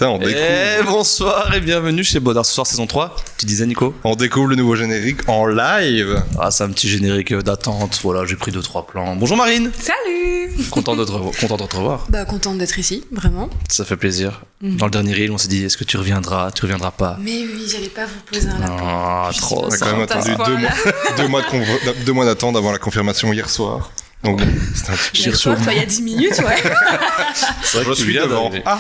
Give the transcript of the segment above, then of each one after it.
Putain, on découvre. Bonsoir et bienvenue chez Bodar ce soir saison 3. Tu disais Nico? On découvre le nouveau générique en live. Ah, c'est un petit générique d'attente. Voilà, j'ai pris 2-3 plans. Bonjour Marine. Salut. Content de te revoir. Bah, contente d'être ici, vraiment. Ça fait plaisir. Dans le dernier reel, on s'est dit est-ce que tu reviendras pas? Mais oui, j'allais pas vous poser un lapin. Ah, trop. On a quand même attendu 2 mois d'attente avant la confirmation hier soir. Donc, c'était un petit Hier soir, toi, il y a 10 minutes, ouais. C'est vrai que je suis devant. Ah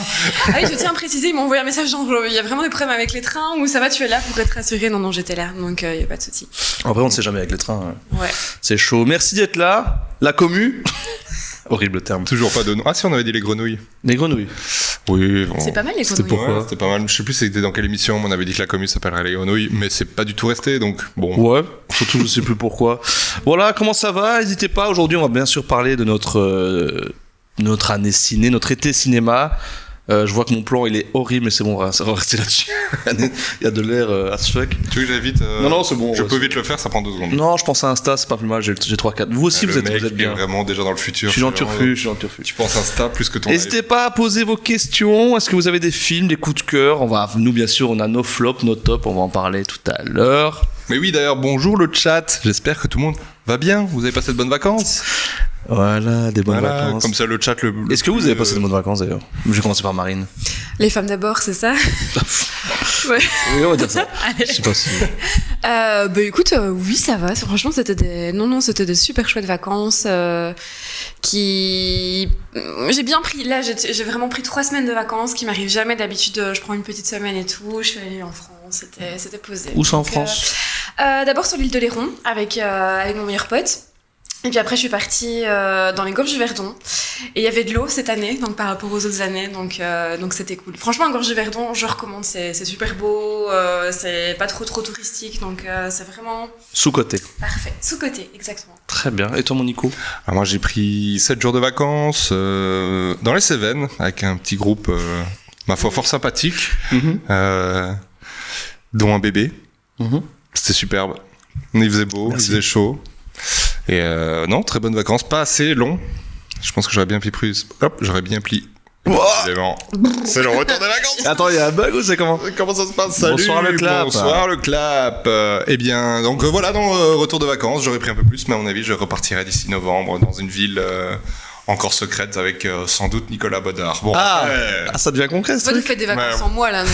oui, je tiens à préciser, ils m'ont envoyé un message genre, il y a vraiment des problèmes avec les trains ou ça va, tu es là pour être rassuré. Non, j'étais là, donc il n'y a pas de souci. En vrai, on ne sait jamais avec les trains. Ouais. C'est chaud. Merci d'être là. La commu. Horrible terme. Toujours pas de nom. Ah si, on avait dit les grenouilles. Les grenouilles. Oui, bon. C'est pas mal les C'était grenouilles. pourquoi C'était pas mal. Je sais plus c'était dans quelle émission, mais on avait dit que la commune s'appellerait les grenouilles, mais c'est pas du tout resté, donc bon. Ouais, surtout je sais plus pourquoi. Voilà, comment ça va? N'hésitez pas, aujourd'hui on va bien sûr parler de notre année ciné, notre été cinéma. Je vois que mon plan il est horrible, mais c'est bon, ça va rester là-dessus. Il y a de l'air as fuck. Tu veux que j'aille vite Non, c'est bon. Je ouais, peux vite le faire, ça prend 2 secondes. Non, je pense à Insta, c'est pas plus mal, j'ai 3-4. Vous aussi, Le vous êtes mec bien. est vraiment déjà dans le futur. Je suis dans le vraiment- turfu. Tu penses Insta plus que ton N'hésitez pas à poser vos questions. Est-ce que vous avez des films, des coups de cœur? Nous, bien sûr, on a nos flops, nos tops. On va en parler tout à l'heure. Mais oui, d'ailleurs, bonjour le chat. J'espère que tout le monde va bien. Vous avez passé de bonnes vacances? Voilà, des bonnes Voilà, vacances. comme ça le chat le. Est-ce que vous avez passé de bonnes vacances d'ailleurs? Je vais commencer par Marine. Les femmes d'abord, c'est ça? Ouais. Oui, on va dire ça. Allez. Je sais pas si. Bah écoute, oui, ça va. Franchement, c'était des super chouettes vacances qui. J'ai bien pris. Là, j'ai vraiment pris 3 semaines de vacances qui m'arrivent jamais. D'habitude, je prends une petite semaine et tout. Je suis allée en France. C'était posé. Où ça en Donc, France? D'abord sur l'île de Léron avec mon meilleur pote. Et puis après, je suis partie dans les Gorges du Verdon. Et il y avait de l'eau cette année, donc par rapport aux autres années, donc c'était cool. Franchement, les Gorges du Verdon, je recommande, c'est super beau, c'est pas trop touristique, donc c'est vraiment Sous-côté. parfait. Sous-côté, exactement. Très bien. Et toi, mon Nico? Alors moi, j'ai pris 7 jours de vacances dans les Cévennes avec un petit groupe, ma foi, fort sympathique, dont un bébé. C'était superbe. Il faisait beau, Merci. il faisait chaud. Et non, très bonnes vacances, pas assez long. Je pense que j'aurais bien pris plus. Hop, j'aurais bien pris. Évidemment. C'est le retour des vacances. Attends, il y a un bug ou c'est comment? Comment ça se passe? Salut. Bonsoir le clap. Bonsoir le clap. Eh bien, donc voilà, dans retour de vacances, j'aurais pris un peu plus, mais à mon avis, je repartirai d'ici novembre dans une ville encore secrète avec sans doute Nicolas Bodard. Bon, après, Ça devient concret ce Toi, tu truc. fais des vacances Ouais. en mois là, donc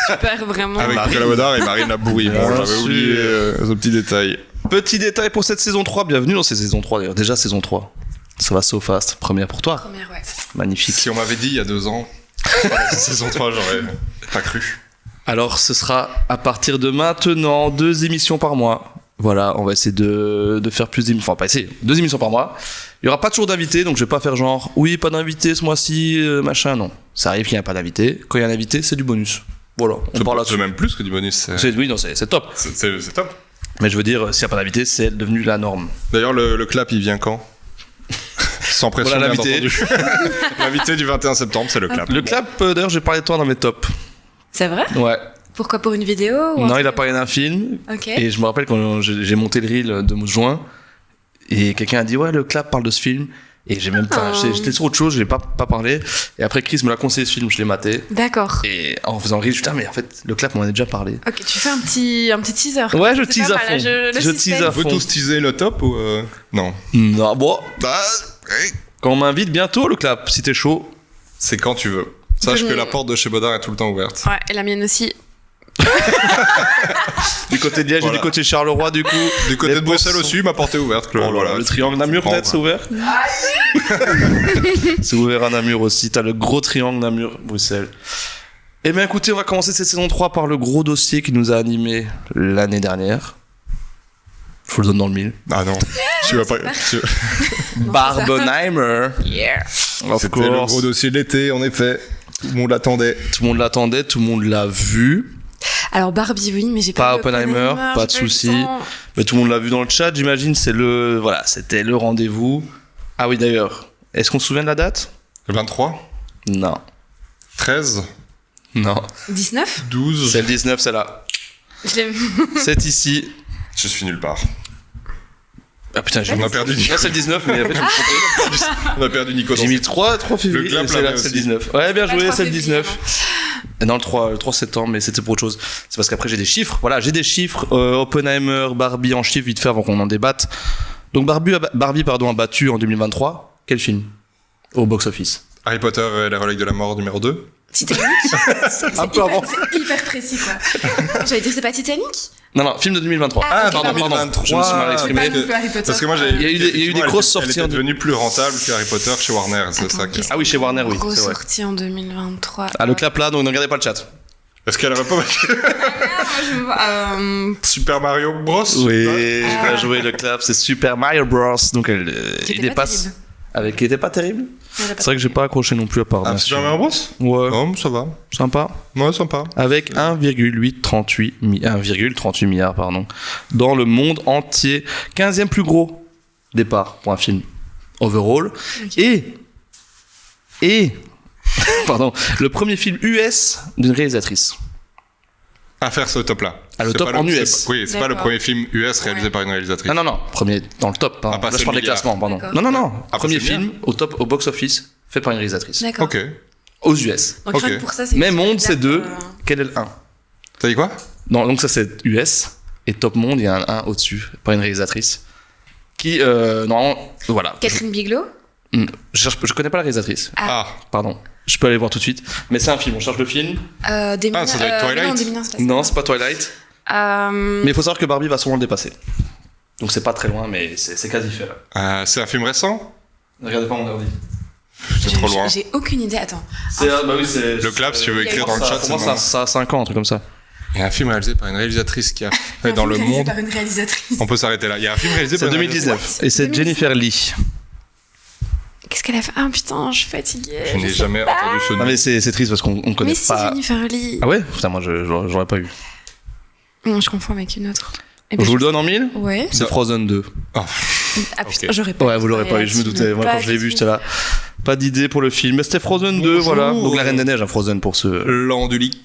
super, vraiment. avec Nicolas Bodard et Marine Labourie. Bon, Bien j'avais sûr. oublié ce petit détail. Petit détail pour cette saison 3. Bienvenue dans cette saison 3 d'ailleurs. Déjà saison 3. Ça va so fast. Première pour toi. Première, ouais. Magnifique. Si on m'avait dit il y a 2 ans, saison 3, j'aurais pas cru. Alors, ce sera à partir de maintenant 2 émissions par mois. Voilà, on va essayer de faire plus d'émissions. Enfin, pas essayer, 2 émissions par mois. Il y aura pas toujours d'invités, donc je vais pas faire genre, oui, pas d'invité ce mois-ci, machin, non. Ça arrive qu'il n'y a pas d'invité. Quand il y a un invité, c'est du bonus. Voilà, on parle C'est là-dessus. même plus que du bonus. Oui, non, c'est top. C'est top. Mais je veux dire, s'il n'y a pas d'invité, c'est devenu la norme. D'ailleurs, le clap, il vient quand? Sans pression, Voilà bien l'invité. entendu. L'invité du 21 septembre, c'est le clap. Le clap, d'ailleurs, j'ai parlé de toi dans mes tops. C'est vrai? Ouais. Pourquoi, pour une vidéo ou Non, il a parlé d'un film. Ok. Et je me rappelle quand j'ai monté le reel de juin, et quelqu'un a dit ouais, le clap parle de ce film, et j'ai même pas, j'étais sur autre chose, je l'ai pas parlé, et après Chris me l'a conseillé ce film, je l'ai maté, D'accord. et en faisant le reel, je dis putain mais en fait le clap on en a déjà parlé. Ok, tu fais un petit teaser. Ouais, je C'est tease pas à mal, fond. le Je suspense. tease à On veut fond. tous teaser le top ou non? Non, bon, quand on m'invite bientôt le clap, si t'es chaud. C'est quand tu veux. Sache Je- que la porte de chez Bodard est tout le temps ouverte. Ouais, et la mienne aussi. Du côté de Liège Voilà. et du côté de Charleroi du coup. Du côté Les de Bruxelles portes aussi, ma porte est ouverte. Claude. Oh là là, Voilà. le triangle Namur peut-être c'est ouvert. C'est ouvert à Namur aussi, t'as le gros triangle Namur Bruxelles. Eh bien écoutez, on va commencer cette saison 3 par le gros dossier qui nous a animé l'année dernière. Je vous le donne dans le mille. Ah non, tu vas pas. Barbenheimer. Yeah. Of C'était le course. gros dossier de l'été, en effet. Tout le monde l'attendait. Tout le monde l'attendait, tout le monde l'a vu. Alors Barbie, oui, mais j'ai Pas pas vu Oppenheimer, pas de j'ai eu le souci. temps. Mais tout le monde l'a vu dans le chat, j'imagine. Voilà, c'était le rendez-vous. Ah oui, d'ailleurs. Est-ce qu'on se souvient de la date? Le 23, Non. 13, Non. 19 12. C'est le 19, c'est là. Je l'ai vu. C'est ici. Je suis nulle part. Ah putain, j'ai On a perdu Nico. Là, c'est le 19, mais après, je me suis trompé. On a perdu Nico. J'ai mis 3 février. Le clap, c'est là, là, c'est le aussi. 19. Ouais, bien joué, c'est le 19. Non, le 3 septembre, mais c'était pour autre chose. C'est parce qu'après j'ai des chiffres. Voilà, j'ai des chiffres. Oppenheimer, Barbie en chiffres, vite fait avant qu'on en débatte. Donc Barbie a battu en 2023. Quel film au box-office? Harry Potter et la relique de la mort numéro 2. Titanic. Un peu avant. C'est hyper précis, quoi. J'allais dire, c'est pas Titanic? Non, film de 2023. Ah, ok, pardon. 2023. Je me suis mal C'est exprimé. pas non plus Harry Potter. Parce que moi, Il y a eu des grosses sorties Elle en était devenue plus rentable que Harry Potter chez Warner, c'est Attends, ça que... qu'est-ce Ah oui, chez Warner, oui. Grosse C'est vrai. sortie en 2023. Ah, le clap là, donc ne regardez pas le chat. Est-ce qu'elle aurait pas Super Mario Bros? Oui, Ah. bien joué le clap, c'est Super Mario Bros. Donc Qui il était pas dépasse. terrible. Qui était pas terrible. C'est vrai que j'ai pas accroché non plus à part. Ah, bien Super sûr. Mario Bros? Ouais, Oh, ça va. sympa. Ouais, sympa. Avec 1,38 milliard dans le monde entier. 15e plus gros départ pour un film overall. Ok. Et pardon, le premier film US d'une réalisatrice. À faire ce top-là. Ah, le C'est top pas en c'est US. pas- Oui, c'est pas le D'accord. premier film US réalisé Ouais. par une réalisatrice. Ah non, premier dans le top. Pardon. Ah, pas Là, je parle des milliard. classements, pardon. D'accord. Non. Ah, Premier pas ce film au box-office fait par une réalisatrice. D'accord. Ok. Aux US. Donc Ok. rien que pour ça, c'est. Mais Monde, c'est 2. Euh, Quel est le 1? T'as dit quoi? Non, donc ça c'est US. Et Top Monde, il y a un 1 au-dessus, par une réalisatrice. Qui, non, voilà. Catherine Bigelow. Je connais pas la réalisatrice. Ah, Pardon. Je peux aller voir tout de suite. Mais c'est un film, on cherche le film. ça doit être Twilight. Non, Des Mineurs, c'est pas ça. Non, c'est pas Twilight. Euh, Mais il faut savoir que Barbie va sûrement le dépasser. Donc c'est pas très loin, mais c'est quasi fait là. c'est un film récent? Ne regardez pas mon ordi. C'est trop loin. J'ai aucune idée. Attends. C'est. Le clap, si tu veux Il y a écrire dans le chat, Pour moi, c'est bon. ça a 5 ans, un truc comme ça. Il y a un film réalisé par une réalisatrice qui a fait dans le Réalisé monde. par une réalisatrice. On peut s'arrêter là. Il y a un film réalisé C'est par une 2019. Et c'est 2019. Jennifer Lee. Qu'est-ce qu'elle a fait? Ah putain, je suis fatiguée. Je n'ai jamais entendu ce Non, nom. mais c'est triste parce qu'on connaît Mais si, pas. Jennifer Lee. Ah ouais? Putain, moi j'aurais pas eu. Non, je confonds avec une autre. Eh Je ben, vous le donne en 1000? Ouais. C'est Frozen 2. Ah putain, Ok. j'aurais pas. Ouais, vous l'aurez pas eu, je me doutais. Moi, quand je l'ai vu, j'étais là. Pas d'idée pour le film. Mais c'était Frozen 2, Bonjour. voilà. Donc la Reine des Neiges, hein, Frozen pour ceux Landulic.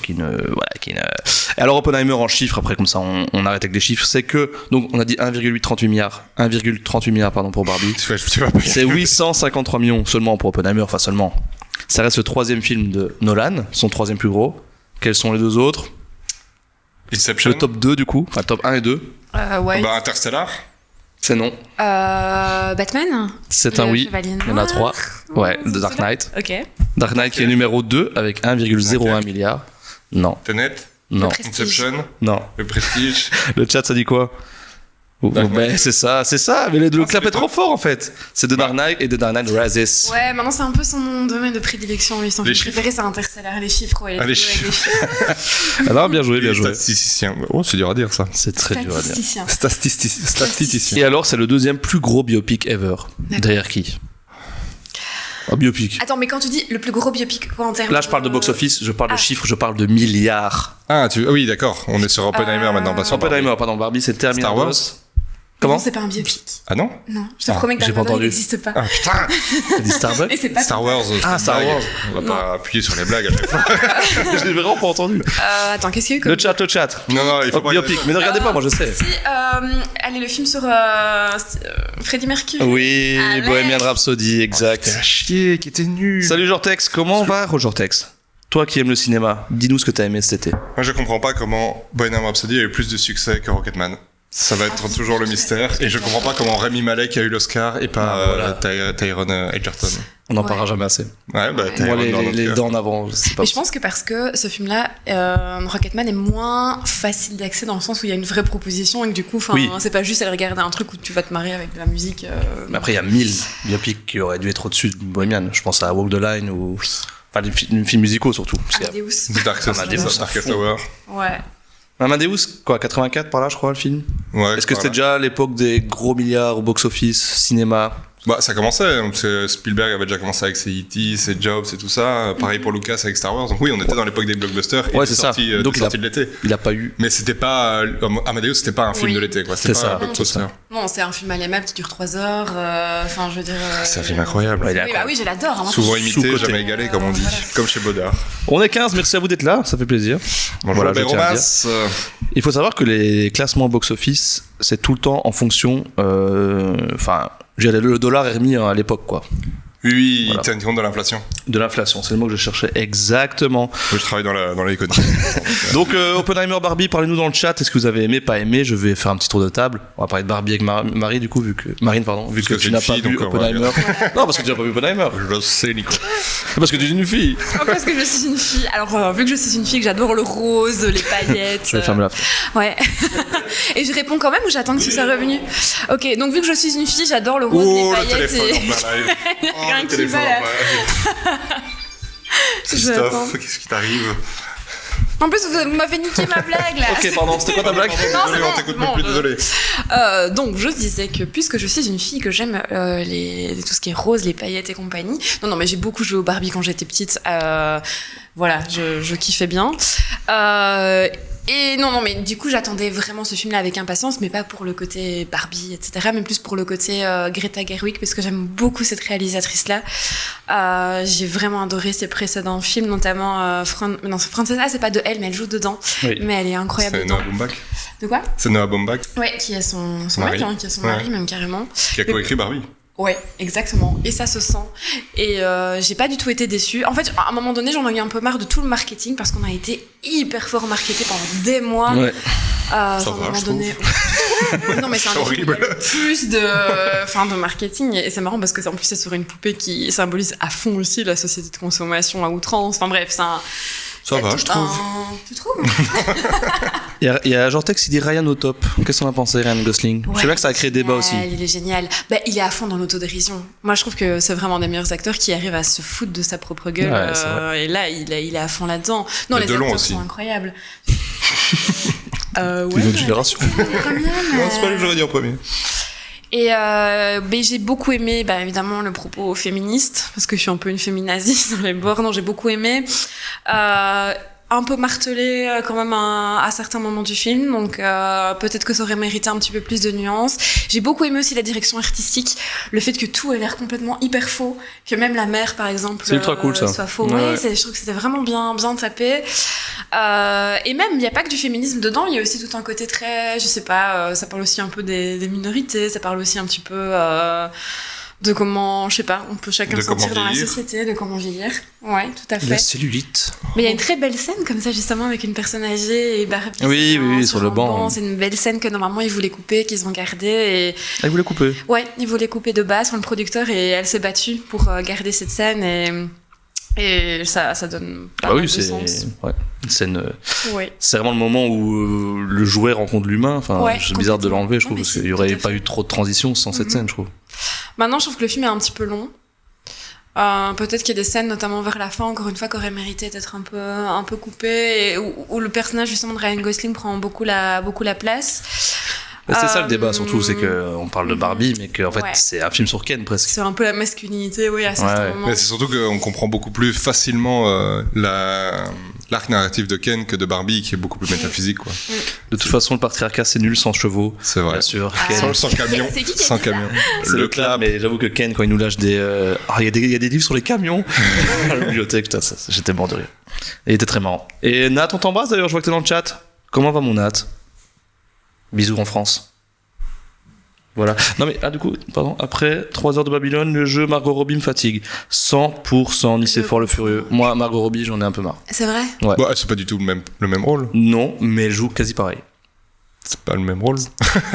qui ne. Voilà, qui ne. Et alors, Oppenheimer en chiffres, après, comme ça, on arrête avec les chiffres. C'est que. Donc, on a dit 1,38 milliard. 1,38 milliard, pardon, pour Barbie. Tu vas pas y C'est 853 millions seulement pour Oppenheimer, enfin seulement. Ça reste le 3e film de Nolan, son 3e plus gros. Quels sont les 2 autres? Inception. Le top 2 du coup, enfin top 1 et 2. Ouais. Bah, Interstellar. C'est non. Batman. C'est Le un oui. Chevalier Il y en a Noir. 3. Ouais, Oh, The Dark Knight. Ok. Dark Knight qui est numéro 2 avec 1,01 Ok. milliard. Non, Tenet. non, Prestige. Inception. non. Le Prestige. Le chat ça dit quoi? Dark Ben, Knight. c'est ça, mais le Ah, clap c'est est trop fort en fait. C'est The Dark Knight et The Dark Knight Rises. Ouais, maintenant c'est un peu son domaine de prédilection. Lui, son Les film chiffres. préféré, c'est Interstellar. Les chiffres, ouais. Ah, les Alors bien joué, bien joué. Statisticien. Oh, c'est dur à dire ça. C'est très dur à dire. Statisticien. Statisticien. Et alors, c'est le 2e plus gros biopic ever. D'accord. Derrière qui? Un biopic. Attends, mais quand tu dis le plus gros biopic, quoi en termes Là, je parle de box-office, je parle de chiffres, je parle de milliards. Ah, oui, d'accord. On est sur Oppenheimer maintenant, pas sur Oppenheimer, pardon, Barbie, c'est terminé. Star Wars. Comment? Non, c'est pas un biopic. Ah non? Non, je te Ah, promets que j'ai Dark pas Vador, il entendu. n'existe pas. Ah putain. T'as dit Starbucks? Et c'est pas Star Wars. Ah, Star Wars. On va pas appuyer sur les blagues à chaque fois. Je l'ai vraiment pas entendu. Attends, qu'est-ce qu'il y a eu comme. Le chat. Non, non, il faut Oh, pas. biopic, mais ne regardez pas, moi je sais. Si, allez, le film sur Freddie Mercury. Oui, Allez. Bohemian Rhapsody, exact. C'était à chier, qui était nul. Salut Jortex, comment va Jortex? Toi qui aimes le cinéma, dis-nous ce que t'as aimé cet été. Moi, je comprends pas comment Bohemian Rhapsody a eu plus de succès que Rocketman. Ça va être toujours le mystère. Et je comprends pas comment Rami Malek a eu l'Oscar et pas Taron Egerton. On n'en Ouais. parlera jamais assez. Ouais, bah, Ouais. Taron Moi, dans notre les cœur. dents en avant, c'est pas Mais je pense que parce que ce film-là, Rocketman est moins facile d'accès dans le sens où il y a une vraie proposition et que du coup, Oui. c'est pas juste aller regarder un truc où tu vas te marier avec de la musique. Mais après, il y a 1000 biopics qui auraient dû être au-dessus de Bohemian. Je pense à Walk the Line ou. Enfin, les films musicaux surtout. Parce qu'il y a- Amadeus. The Amadeus. Darkest Hour. Ouais. Amadeus, quoi, 84 par là, je crois, le film. Ouais, Est-ce que voilà. c'était déjà l'époque des gros milliards au box-office, cinéma? Bah, ça commençait. Donc, Spielberg avait déjà commencé avec ses E.T., ses Jobs et tout ça. Pareil pour Lucas avec Star Wars. Donc oui, on était dans l'époque des blockbusters et Ouais, des c'est ça. sorties, Donc, des sorties de l'été. Il a pas eu. Mais c'était pas Amadeus, c'était pas un film Oui. de l'été, quoi. C'était C'est pas ça, un blockbuster. Non, c'est un film à l'aimer qui dure 3 heures. Enfin, je veux dire. C'est un film incroyable. Ouais, il est Oui, bah oui, je l'adore. hein. Souvent imité, Sous-coté. jamais égalé, comme on dit, Voilà. comme chez Baudard. On est 15, merci à vous d'être là, ça fait plaisir. Bonjour, Voilà, je tiens à le dire. Béromas. Il faut savoir que les classements box-office, c'est tout le temps en fonction. Enfin, le dollar est remis à l'époque, quoi. Oui, Voilà. il tient compte de l'inflation. De l'inflation, c'est le mot que je cherchais exactement. Moi, je travaille dans l'économie. Donc, Oppenheimer, Barbie, parlez-nous dans le chat. Est-ce que vous avez aimé, pas aimé? Je vais faire un petit tour de table. On va parler de Barbie avec Marie, du coup, vu que que tu n'as pas vu Oppenheimer. Non, parce que tu n'as pas vu Oppenheimer. Je le sais, Nico. Parce que tu es une fille. Parce que je suis une fille. Alors, vu que je suis une fille, que j'adore le rose, les paillettes. Je vais fermer la fenêtre. Ouais. Et je réponds quand même ou j'attends que tu sois revenu? Ok, donc vu que je suis une fille, j'adore le rose, Oh, les le paillettes. téléphone en plein live. Oh, Rien le qui téléphone va, en là. plein live. J'attends. Christophe, qu'est-ce qui t'arrive? En plus, vous m'avez niqué ma blague là. Ok, pardon, c'était quoi ta blague? Non, Désolé, c'est on bon, t'écoute bon, même plus, désolé. Donc je disais que puisque je suis une fille, que j'aime tout ce qui est rose, les paillettes et compagnie. Non, mais j'ai beaucoup joué au Barbie quand j'étais petite. Voilà, je kiffais bien. Et non, mais du coup, j'attendais vraiment ce film-là avec impatience, mais pas pour le côté Barbie, etc., mais plus pour le côté Greta Gerwig, parce que j'aime beaucoup cette réalisatrice-là. J'ai vraiment adoré ses précédents films, notamment Francesa, c'est pas de elle, mais elle joue dedans. Oui. Mais elle est incroyable C'est dedans. Noah Baumbach. De quoi? C'est Noah Baumbach Ouais, qui a son Mari. mec, qui a son Ouais. mari, même carrément. qui a coécrit Barbie. Ouais, exactement. Et ça se sent. Et j'ai pas du tout été déçue. En fait, à un moment donné, j'en ai eu un peu marre de tout le marketing parce qu'on a été hyper fort marketé pendant des mois. Ouais. À un va, moment je donné. Non, mais c'est un C'est des films où il y a horrible. le plus de marketing. Et c'est marrant parce que en plus, c'est sur une poupée qui symbolise à fond aussi la société de consommation à outrance. Enfin bref, c'est un. Ça va, je trouve. Tu trouves? Il y a Gentex qui dit Ryan au top. Qu'est-ce qu'on a pensé, Ryan Gosling? Je sais bien que ça a créé débat aussi. Il est génial. Bah, il est à fond dans l'autodérision. Moi, je trouve que c'est vraiment des meilleurs acteurs qui arrivent à se foutre de sa propre gueule. Ouais, c'est vrai. Et là, il est à fond là-dedans. Non, Et les Delon acteurs aussi. sont incroyables. C'est une autre génération. Non, c'est pas le que j'aurais dit en premier. Et j'ai beaucoup aimé, évidemment, le propos féministe, parce que je suis un peu une féminazie dans les bords. Non, j'ai beaucoup aimé. Un peu martelé quand même à certains moments du film, donc peut-être que ça aurait mérité un petit peu plus de nuances. J'ai beaucoup aimé aussi la direction artistique, le fait que tout ait l'air complètement hyper faux, que même la mer par exemple C'est ultra cool, ça. soit faux. Ouais. Je trouve que c'était vraiment bien tapé. Et même il n'y a pas que du féminisme dedans, il y a aussi tout un côté très, je sais pas, ça parle aussi un peu des minorités, ça parle aussi un petit peu de comment, je sais pas, on peut chacun De se sentir comment dans la vieillir. société, de comment vieillir. Ouais, tout à fait. La cellulite. Mais il y a une très belle scène comme ça justement avec une personne âgée et Barbie. Oui, sur le un banc. C'est une belle scène que normalement ils voulaient couper, qu'ils ont gardée. Ah, vous voulez couper? Ouais, ils voulaient couper de base, le producteur, et elle s'est battue pour garder cette scène et ça donne pas Ah mal oui, de c'est sens. une scène. Ouais. C'est vraiment le moment où le jouet rencontre l'humain. Enfin, Ouais, c'est bizarre de l'enlever, je complètement. trouve, Non, parce mais qu'il y c'est aurait tout à pas fait. eu trop de transition sans cette scène, je trouve. Maintenant, je trouve que le film est un petit peu long. Peut-être qu'il y a des scènes, notamment vers la fin, encore une fois, qui auraient mérité d'être un peu coupées, et où le personnage justement de Ryan Gosling prend beaucoup la place. C'était ça le débat, surtout, c'est qu'on parle de Barbie, mais qu'en fait, Ouais. c'est un film sur Ken presque. C'est un peu la masculinité, oui, à certains Ouais. moments. Mais c'est surtout qu'on comprend beaucoup plus facilement l'arc narratif de Ken que de Barbie, qui est beaucoup plus métaphysique, quoi. De toute façon, le patriarcat, c'est nul sans chevaux. C'est vrai. Bien sûr. Ah. Ken. Sans camion. C'est qui qui a Sans dit ça camion. C'est le club, mais j'avoue que Ken, quand il nous lâche des. Il y a des livres sur les camions à la bibliothèque, putain, j'étais mort de rire. Et il était très marrant. Et Nat, on t'embrasse d'ailleurs, je vois que t'es dans le chat. Comment va mon Nat? Bisous en France. Voilà. Non mais, du coup, pardon, après 3 heures de Babylone, le jeu Margot Robbie me fatigue. 100% Nice Fort le Furieux. Moi, Margot Robbie, j'en ai un peu marre. C'est vrai? Ouais. Bah, c'est pas du tout le même rôle. Non, mais elle joue quasi pareil. C'est pas le même rôle.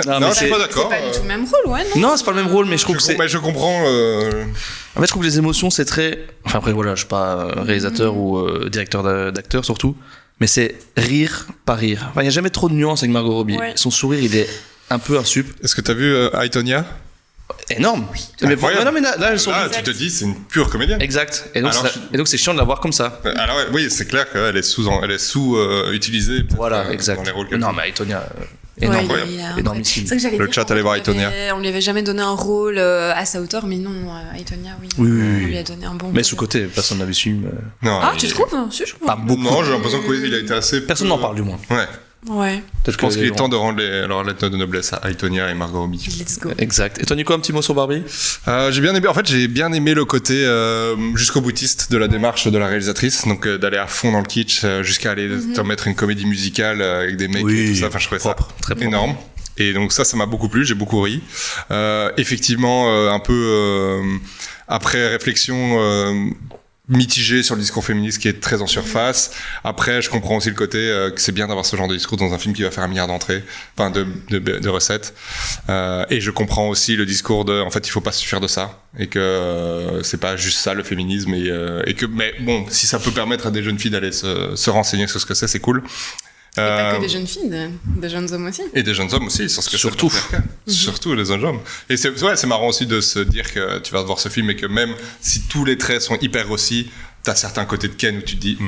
Non, Non, mais je suis c'est... pas C'est d'accord. pas du tout le même rôle, ouais, non? Non, c'est pas le même rôle, mais je trouve que c'est... Mais je comprends. En fait, je trouve que les émotions, c'est très... Enfin, après, voilà, je suis pas réalisateur ou directeur d'acteur, surtout. Mais c'est rire, pas rire. Enfin, il n'y a jamais trop de nuances avec Margot Robbie. Ouais. Son sourire, il est un peu insup. Est-ce que t'as vu Aitonia? Énorme. Mais Incroyable. non, mais là, elles sont... Là, tu te dis, c'est une pure comédienne. Exact. Et donc, Alors, et donc, c'est chiant de la voir comme ça. Alors, oui, c'est clair qu'elle est utilisée. peut-être, Voilà, dans exact. les rôles qu'elle Non, joue. mais Aitonia... Ouais, énorme. incroyable. Énormissime. C'est vrai que j'allais Le dire, chat allait voir Aitonia. On lui avait jamais donné un rôle à sa hauteur, mais non, Aitonia, oui. Oui, On oui. lui a donné un bon Mais rôle. sous-côté, personne n'a vu ce film. Non, Ah, il- tu trouves? Si, je crois. Pas beaucoup. Non, j'ai l'impression qu'il a été assez. Personne peu- n'en parle, du moins. Ouais. Ouais, Je pense qu'il est les temps de rendre leur lettre de noblesse à Aitonia et Margot Robbie. let's go. Exact. Et toi, Nico, un petit mot sur Barbie? J'ai bien aimé. En fait, j'ai bien aimé le côté jusqu'au boutiste de la démarche de la réalisatrice, donc d'aller à fond dans le kitsch jusqu'à aller te mettre une comédie musicale avec des mecs et tout ça. Enfin, je trouvais propre, ça très propre. énorme. Et donc ça m'a beaucoup plu. J'ai beaucoup ri. Effectivement, un peu après réflexion. mitigé sur le discours féministe qui est très en surface. Après, je comprends aussi le côté que c'est bien d'avoir ce genre de discours dans un film qui va faire 1 milliard d'entrées, enfin de recettes. Et je comprends aussi le discours de, en fait, il faut pas se suffire de ça et que c'est pas juste ça le féminisme et que, mais bon, si ça peut permettre à des jeunes filles d'aller se renseigner sur ce que c'est cool. Et pas que des jeunes filles, des jeunes hommes aussi. Et des jeunes hommes aussi, sur ce que Surtout. c'est. Surtout les jeunes hommes. Et c'est marrant aussi de se dire que tu vas voir ce film et que même si tous les traits sont hyper aussi, t'as certains côtés de Ken où tu te dis,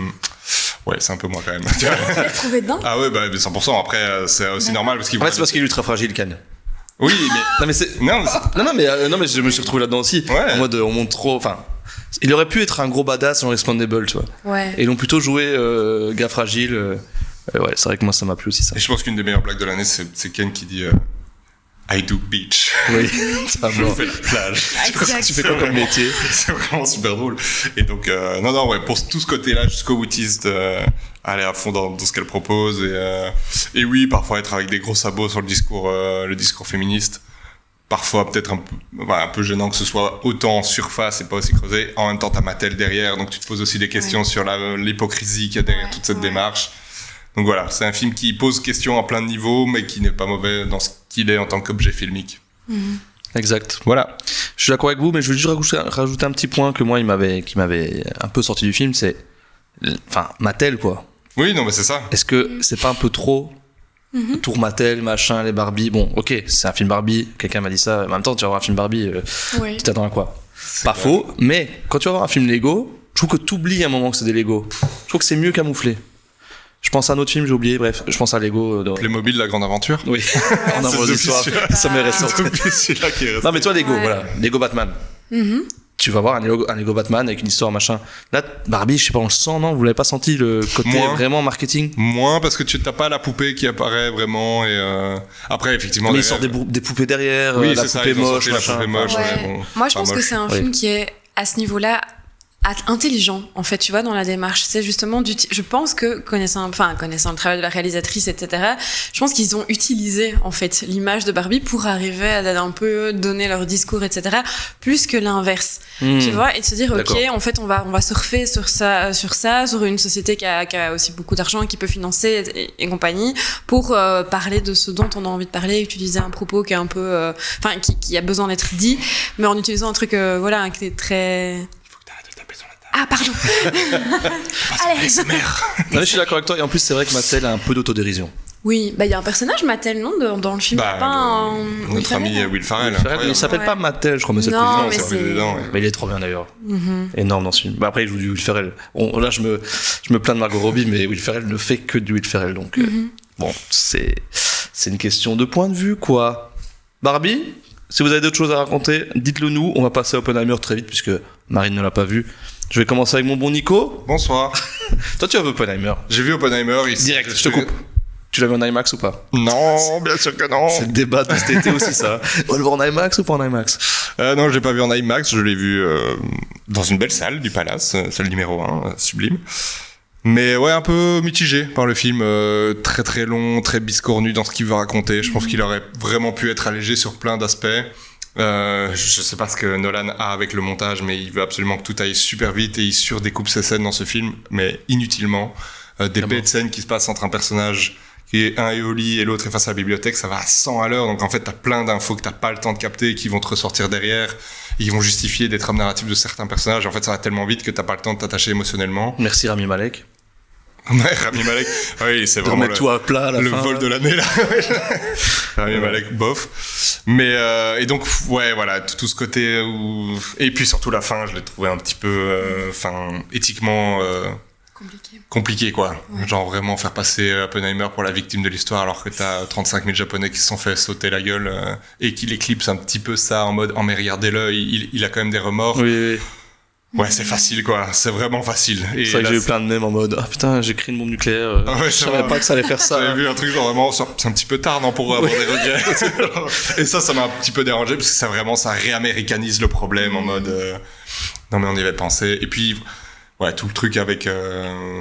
ouais, c'est un peu moi quand même. Tu l'as trouvé dedans? Ah ouais, bah 100%. Après, c'est aussi normal parce qu'il. En fait, c'est parce qu'il est ultra fragile, Ken. Oui, mais. Non, mais c'est. Non, mais je me suis retrouvé là-dedans aussi. Ouais. En mode, on montre trop. Enfin, il aurait pu être un gros badass dans Expandable, tu vois. Ouais. Et ils l'ont plutôt joué gars fragile. Ouais, c'est vrai que moi, ça m'a plu aussi, ça. Et je pense qu'une des meilleures blagues de l'année, c'est Ken qui dit I do beach. Oui, ça Je mort. fais la plage. Exact. Tu fais quoi comme métier? C'est vraiment super drôle. Et donc, non, ouais, pour tout ce côté-là, jusqu'au boutiste, aller à fond dans ce qu'elle propose. Et oui, parfois être avec des gros sabots sur le discours féministe. Parfois, peut-être un peu gênant que ce soit autant en surface et pas aussi creusé. En même temps, t'as Mattel derrière, donc tu te poses aussi des questions sur l'hypocrisie qu'il y a derrière toute cette démarche. Donc voilà, c'est un film qui pose question à plein de niveaux, mais qui n'est pas mauvais dans ce qu'il est en tant qu'objet filmique. Exact. Voilà. Je suis d'accord avec vous, mais je veux juste rajouter un petit point que moi, qui m'avait un peu sorti du film, c'est. Enfin, Mattel, quoi. Oui, non, mais c'est ça. Est-ce que c'est pas un peu trop Tour Mattel, machin, les Barbie. Bon, ok, c'est un film Barbie. Quelqu'un m'a dit ça. En même temps, tu vas voir un film Barbie, Oui. tu t'attends à quoi? Pas faux, mais quand tu vas voir un film Lego, je trouve que t'oublies un moment que c'est des Lego. Je trouve que c'est mieux camouflé. Je pense à un autre film, j'ai oublié, bref, je pense à Lego. Playmobil, la grande aventure. Oui, en avance d'histoire, ça m'est resté. Celui-là qui est resté. Non, mais toi, Lego, Ouais. voilà, Lego Batman. Tu vas voir un Lego Batman avec une histoire, machin. Là, Barbie, je sais pas, on le sent, non? Vous l'avez pas senti, le côté Moins. vraiment marketing? Moins parce que tu n'as pas la poupée qui apparaît vraiment et après effectivement Mais ils derrière- sortent des poupées derrière, oui, la c'est ça, poupée ils ont moche, sorti la machin. poupée moche, Ouais. ouais, bon, Moi, je pas pense que moche. c'est un Oui. film qui est, à ce niveau-là, intelligent, en fait, tu vois, dans la démarche. C'est justement je pense que, connaissant le travail de la réalisatrice, etc., je pense qu'ils ont utilisé, en fait, l'image de Barbie pour arriver à un peu donner leur discours, etc., plus que l'inverse. Tu vois, et de se dire, ok, D'accord. en fait, on va surfer sur sur une société qui a aussi beaucoup d'argent et qui peut financer et compagnie, pour parler de ce dont on a envie de parler, utiliser un propos qui est un peu, qui a besoin d'être dit, mais en utilisant un truc, voilà, qui est très... Ah, pardon. Allez. Non, mais je suis d'accord avec toi, et en plus, c'est vrai que Mattel a un peu d'autodérision. Oui, bah il y a un personnage Mattel, non, dans le film. Bah, pas un... notre ami Will Ferrell. Il s'appelle Ouais. pas Mattel, je crois, mais c'est le Non, président. mais ça. c'est- dedans, ouais. Mais il est trop bien d'ailleurs. Énorme dans ce film. Bah, après, il joue du Will Ferrell. Bon, là, je me plains de Margot Robbie, mais Will Ferrell ne fait que du Will Ferrell. Donc, bon, c'est une question de point de vue, quoi. Barbie, si vous avez d'autres choses à raconter, dites-le nous. On va passer à Oppenheimer très vite, puisque Marine ne l'a pas vu. Je vais commencer avec mon bon Nico. Bonsoir. Toi, tu as vu Oppenheimer. J'ai vu Oppenheimer. Direct, je te coupe. Tu l'as vu en IMAX ou pas? Non, bien sûr que non. C'est le débat de cet été aussi, ça. On va le voir en IMAX ou pas en IMAX? Non, je l'ai pas vu en IMAX. Je l'ai vu dans une belle salle du Palace, salle numéro 1, sublime. Mais ouais, un peu mitigé par le film, très très long, très biscornu dans ce qu'il veut raconter. Je pense qu'il aurait vraiment pu être allégé sur plein d'aspects. Je sais pas ce que Nolan a avec le montage, mais il veut absolument que tout aille super vite et il surdécoupe ses scènes dans ce film, mais inutilement. Des baies de scènes qui se passent entre un personnage qui est un est au lit et l'autre est face à la bibliothèque, ça va à 100 à l'heure, donc en fait t'as plein d'infos que t'as pas le temps de capter et qui vont te ressortir derrière. Ils vont justifier des trames narratives de certains personnages. En fait, ça va tellement vite que t'as pas le temps de t'attacher émotionnellement. Merci Rami Malek. Ouais, Rami Malek. Oui, c'est De vraiment remettre tout à plat à la le fin. vol de l'année, là. Rami Malek, bof. Mais, et donc, ouais, voilà, tout ce côté où... Et puis surtout la fin, je l'ai trouvé un petit peu, éthiquement, compliqué, quoi. Ouais. Genre vraiment faire passer Oppenheimer pour la victime de l'histoire alors que t'as 35 000 Japonais qui se sont fait sauter la gueule et qu'il éclipse un petit peu ça en mode, oh mais regardez-le, il a quand même des remords. Oui, oui. Ouais, c'est facile, quoi. C'est vraiment facile. Et C'est vrai que là, j'ai eu plein de mèmes en mode, ah putain, j'ai créé une bombe nucléaire. Ah ouais, je c'est savais vrai. pas que ça allait faire ça. J'avais vu un truc genre vraiment, c'est un petit peu tard, non, pour avoir des regrets. Et ça m'a un petit peu dérangé parce que ça réaméricanise le problème en mode, non mais on y avait pensé. Et puis, ouais, tout le truc avec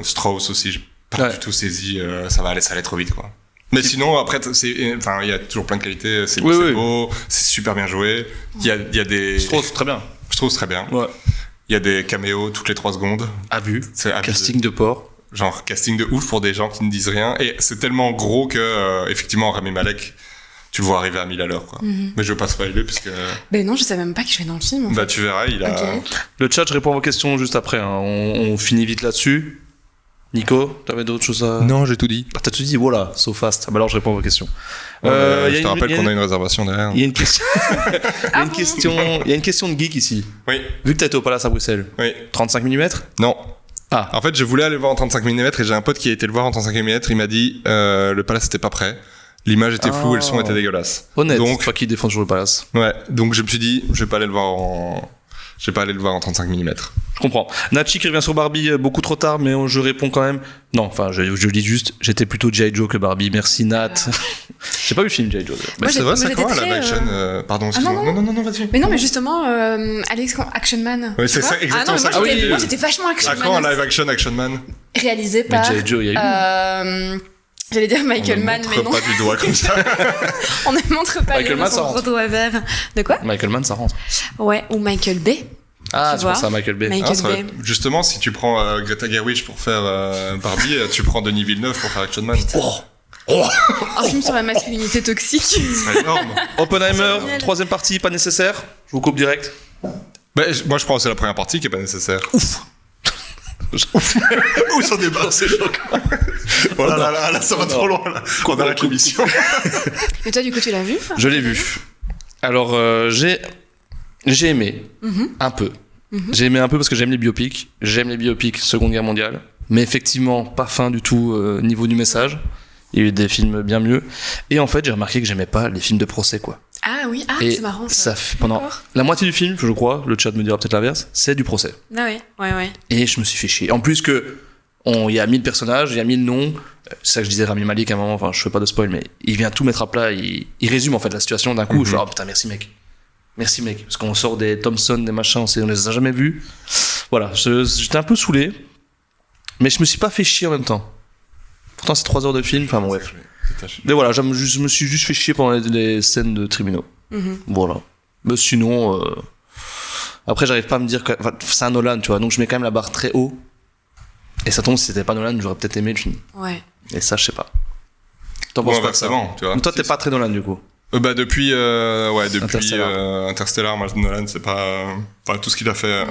Strauss aussi, j'ai pas du tout saisi, ça allait trop vite, quoi. Mais sinon, après, il y a toujours plein de qualités, c'est Oui, oui. beau, c'est super bien joué, il y a des... Je trouve très bien. Je trouve très bien. Ouais. Il y a des caméos toutes les 3 secondes. Abus. C'est abusé. Casting de porc. Genre casting de ouf pour des gens qui ne disent rien. Et c'est tellement gros que, effectivement, Rami Malek, tu le vois arriver à 1000 à l'heure. Quoi. Mais je veux pas spoiler puisque... Ben non, je savais même pas qu'il jouait dans le film. En fait. Bah tu verras, il a... Ok. Le chat, je réponds à vos questions juste après. Hein. On finit vite là-dessus. Nico, t'avais d'autres choses à... Non, j'ai tout dit. Ah, t'as tout dit, voilà, so fast. Ah, bah alors je réponds à vos questions. Je te rappelle qu'on a une réservation derrière. Il y a une question. Il y a une question de geek ici. Oui. Vu que t'as été au Palace à Bruxelles, Oui. 35 mm. Non. Ah. En fait, je voulais aller le voir en 35 mm et j'ai un pote qui a été le voir en 35 mm. Il m'a dit le Palace était pas prêt. L'image était floue et le son était dégueulasse. Honnête. Donc, toi qui défends toujours le Palace. ouais. Donc je me suis dit, je vais pas aller le voir en 35 mm. Je comprends. Nachi qui revient sur Barbie beaucoup trop tard, mais je réponds quand même. Non, enfin, je dis juste, j'étais plutôt G.I. Joe que Barbie. Merci Nat. J'ai pas vu le film G.I. Joe. Moi, c'est vrai, c'est j'étais quoi la très, action Pardon, excuse-moi. Non, vas-y. Mais non, mais justement, Alex Action Man. Oui, c'est tu ça, vois. exactement Ah ça. non, Ah oui. moi j'étais vachement Action À Man. quand un live action Man? Réalisé Mais par. G.I. Joe, il y a eu. J'allais dire Michael On Mann, ne mais montre non. pas du doigt comme ça. On ne montre pas Michael Mann, ça son rentre. gros doigt vert. De quoi? Michael Mann, ça rentre. Ouais, ou Michael Bay. Ah, Tu c'est pour vois. ça, Michael Bay. Michael Ah, Bay. justement, si tu prends Greta Gerwig pour faire Barbie, tu prends Denis Villeneuve pour faire Action Man. Un film sur la masculinité toxique. C'est énorme. Oppenheimer, Génial. 3ème partie, pas nécessaire. Je vous coupe direct. Bah, moi, je pense que c'est la première partie qui est pas nécessaire. Ouf. Où s'en débat, c'est choquant. Oh là là, là, ça va trop loin, là. On arrête l'émission. Mais toi, du coup, tu l'as vu? Je l'ai vu. Alors, j'ai aimé un peu. J'ai aimé un peu parce que j'aime les biopics. J'aime les biopics Seconde Guerre mondiale. Mais effectivement, pas fin du tout niveau du message. Il y a eu des films bien mieux. Et en fait, j'ai remarqué que j'aimais pas les films de procès, quoi. Ah oui, Et c'est marrant ça. ça fait pendant D'accord. la moitié du film, je crois, le chat me dira peut-être l'inverse, c'est du procès. Ah ouais, ouais. Et je me suis fait chier. En plus que il y a 1000 personnages, il y a 1000 noms. C'est ça que je disais Rami Malek à un moment, enfin je fais pas de spoil, mais il vient tout mettre à plat, il résume en fait la situation d'un coup. Je fais oh putain merci mec. Merci mec. Parce qu'on sort des Thompson, des machins, on les a jamais vus. Voilà, j'étais un peu saoulé. Mais je me suis pas fait chier en même temps. Pourtant c'est 3 heures de film, enfin bon bref. Mais voilà, je me suis juste fait chier pendant les scènes de tribunaux. Voilà. Mais sinon, après j'arrive pas à me dire que enfin, c'est un Nolan, tu vois, donc je mets quand même la barre très haut. Et ça tombe, si c'était pas Nolan, j'aurais peut-être aimé le film. Ouais. Et ça, je sais pas. T'en Bon, penses quoi de ça? inversement, tu vois. Mais toi, t'es pas très Nolan du coup. Bah depuis Interstellar. Interstellar, moi Nolan c'est pas enfin tout ce qu'il a fait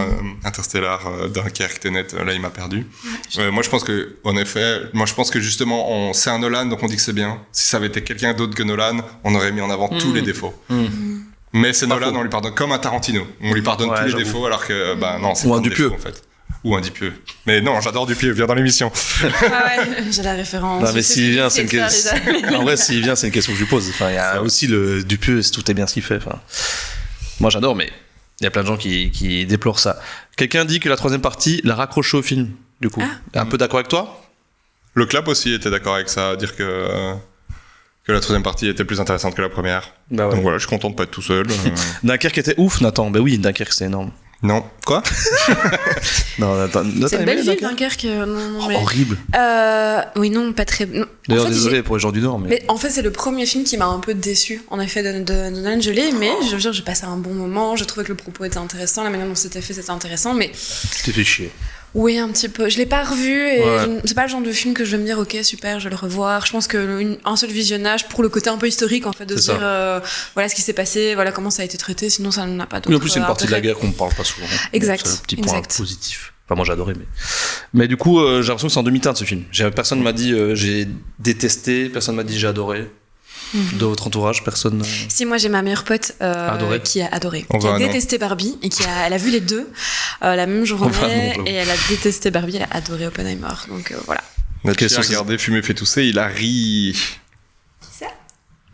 Interstellar, Dunkerque, Tenet, là il m'a perdu. Moi je pense que en effet, moi je pense que justement c'est un Nolan donc on dit que c'est bien. Si ça avait été quelqu'un d'autre que Nolan, on aurait mis en avant tous les défauts. Mais c'est Pas Nolan, faux. on lui pardonne comme un Tarantino. On lui pardonne Ouais, tous les j'avoue. défauts alors que bah non, c'est Ou pas un Dupieux. défaut, en fait. Ou un Dupieux. Mais non, j'adore Dupieux, viens dans l'émission. Ah ouais, j'ai la référence. Non, mais Je sais s'il ce vient, que c'est une faire, question. les amis. En vrai, s'il vient, c'est une question que je lui pose. Enfin, il y a aussi le Dupieux, tout est bien ce qu'il fait. Enfin, moi, j'adore, mais il y a plein de gens qui déplorent ça. Quelqu'un dit que la 3ème partie l'a raccroché au film, du coup. Un peu d'accord avec toi? Le Clap aussi était d'accord avec ça, dire que la 3ème partie était plus intéressante que la première. Bah ouais. Donc voilà, je suis content de pas être tout seul. Dunkerque était ouf, Nathan. Ben oui, Dunkerque, c'est énorme. Non. Quoi? Non, Nathan, C'est une aimé belle ville, Dunkerque? Dunkerque. Non, mais... Horrible. Oui, non, pas très. non. D'ailleurs, En fait, désolé pour les gens du Nord, Mais en fait, c'est le premier film qui m'a un peu déçu, en effet, de Nolan. Je l'ai aimé, je veux dire, j'ai passé un bon moment, je trouvais que le propos était intéressant, la manière dont c'était fait, c'était intéressant, mais tu t'es fait chier. oui, un petit peu. Je l'ai pas revu, et Ouais. c'est pas le genre de film que je vais me dire, ok, super, je vais le revoir. Je pense que un seul visionnage, pour le côté un peu historique, en fait, de C'est se ça. dire, voilà ce qui s'est passé, voilà comment ça a été traité, sinon ça n'a pas d'autre Oui, en plus, c'est une partie de la intérêt. guerre qu'on ne parle pas souvent. Exact, C'est un petit point exact. positif. Enfin, moi, j'ai adoré, mais du coup, j'ai l'impression que c'est en demi-teinte ce film. Personne m'a dit j'ai détesté, personne m'a dit j'ai adoré. De votre entourage, personne. Si, moi j'ai ma meilleure pote Adoré. qui a adoré, On qui va a un nom. détesté Barbie et elle a vu les deux la même On va un journée nom, et elle a détesté Barbie, elle a adoré Oppenheimer. Donc voilà. Notre Quels chien sont ces- regardé, fumé, fait tousser, il a ri.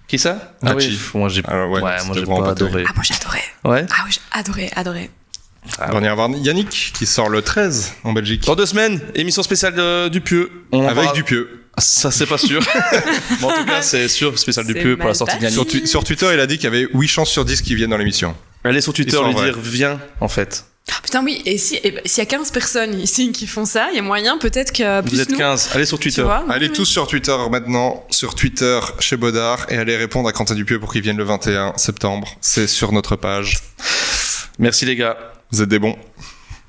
Qui ça? Nachi. Moi, j'ai Alors, ouais, moi, c'était j'ai vraiment pas pas terrible. adoré. Ah, moi j'ai adoré. Ouais. Ah oui, j'ai adoré. Ah, On va y avoir Yannick qui sort le 13 en Belgique. Dans 2 semaines, émission spéciale du Pieux. On en Avec parle- Dupieux. Ça, c'est pas sûr. Mais en tout cas, c'est sûr, spécial du C'est Pieux pour la mal sortie de parti. Yannick. Sur Twitter, il a dit qu'il y avait 8 chances sur 10 qu'ils viennent dans l'émission. Allez sur Twitter Ils sont lui vrais. dire viens, en fait. Putain, oui, et s'il y a 15 personnes ici qui font ça, il y a moyen peut-être que. Vous plus êtes nous, 15, allez sur tu Twitter. vois. Allez Oui, tous sur Twitter maintenant, sur Twitter chez Bodard, et allez répondre à Quentin Dupieux pour qu'il vienne le 21 septembre. C'est sur notre page. Merci les gars. Vous êtes des bons.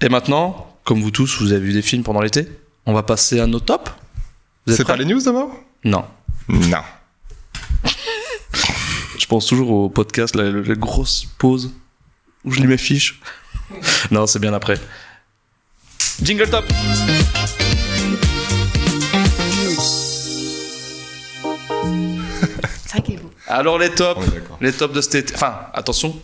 Et maintenant, comme vous tous, vous avez vu des films pendant l'été, on va passer à nos tops. Vous êtes C'est prêts? pas les news d'abord? Non. Non. Je pense toujours au podcast, la grosse pause où je lis mes fiches. Non, c'est bien après. Jingle top. C'est vrai qu'il est beau. Alors les tops. On est d'accord. Les tops de cet été. Enfin, attention,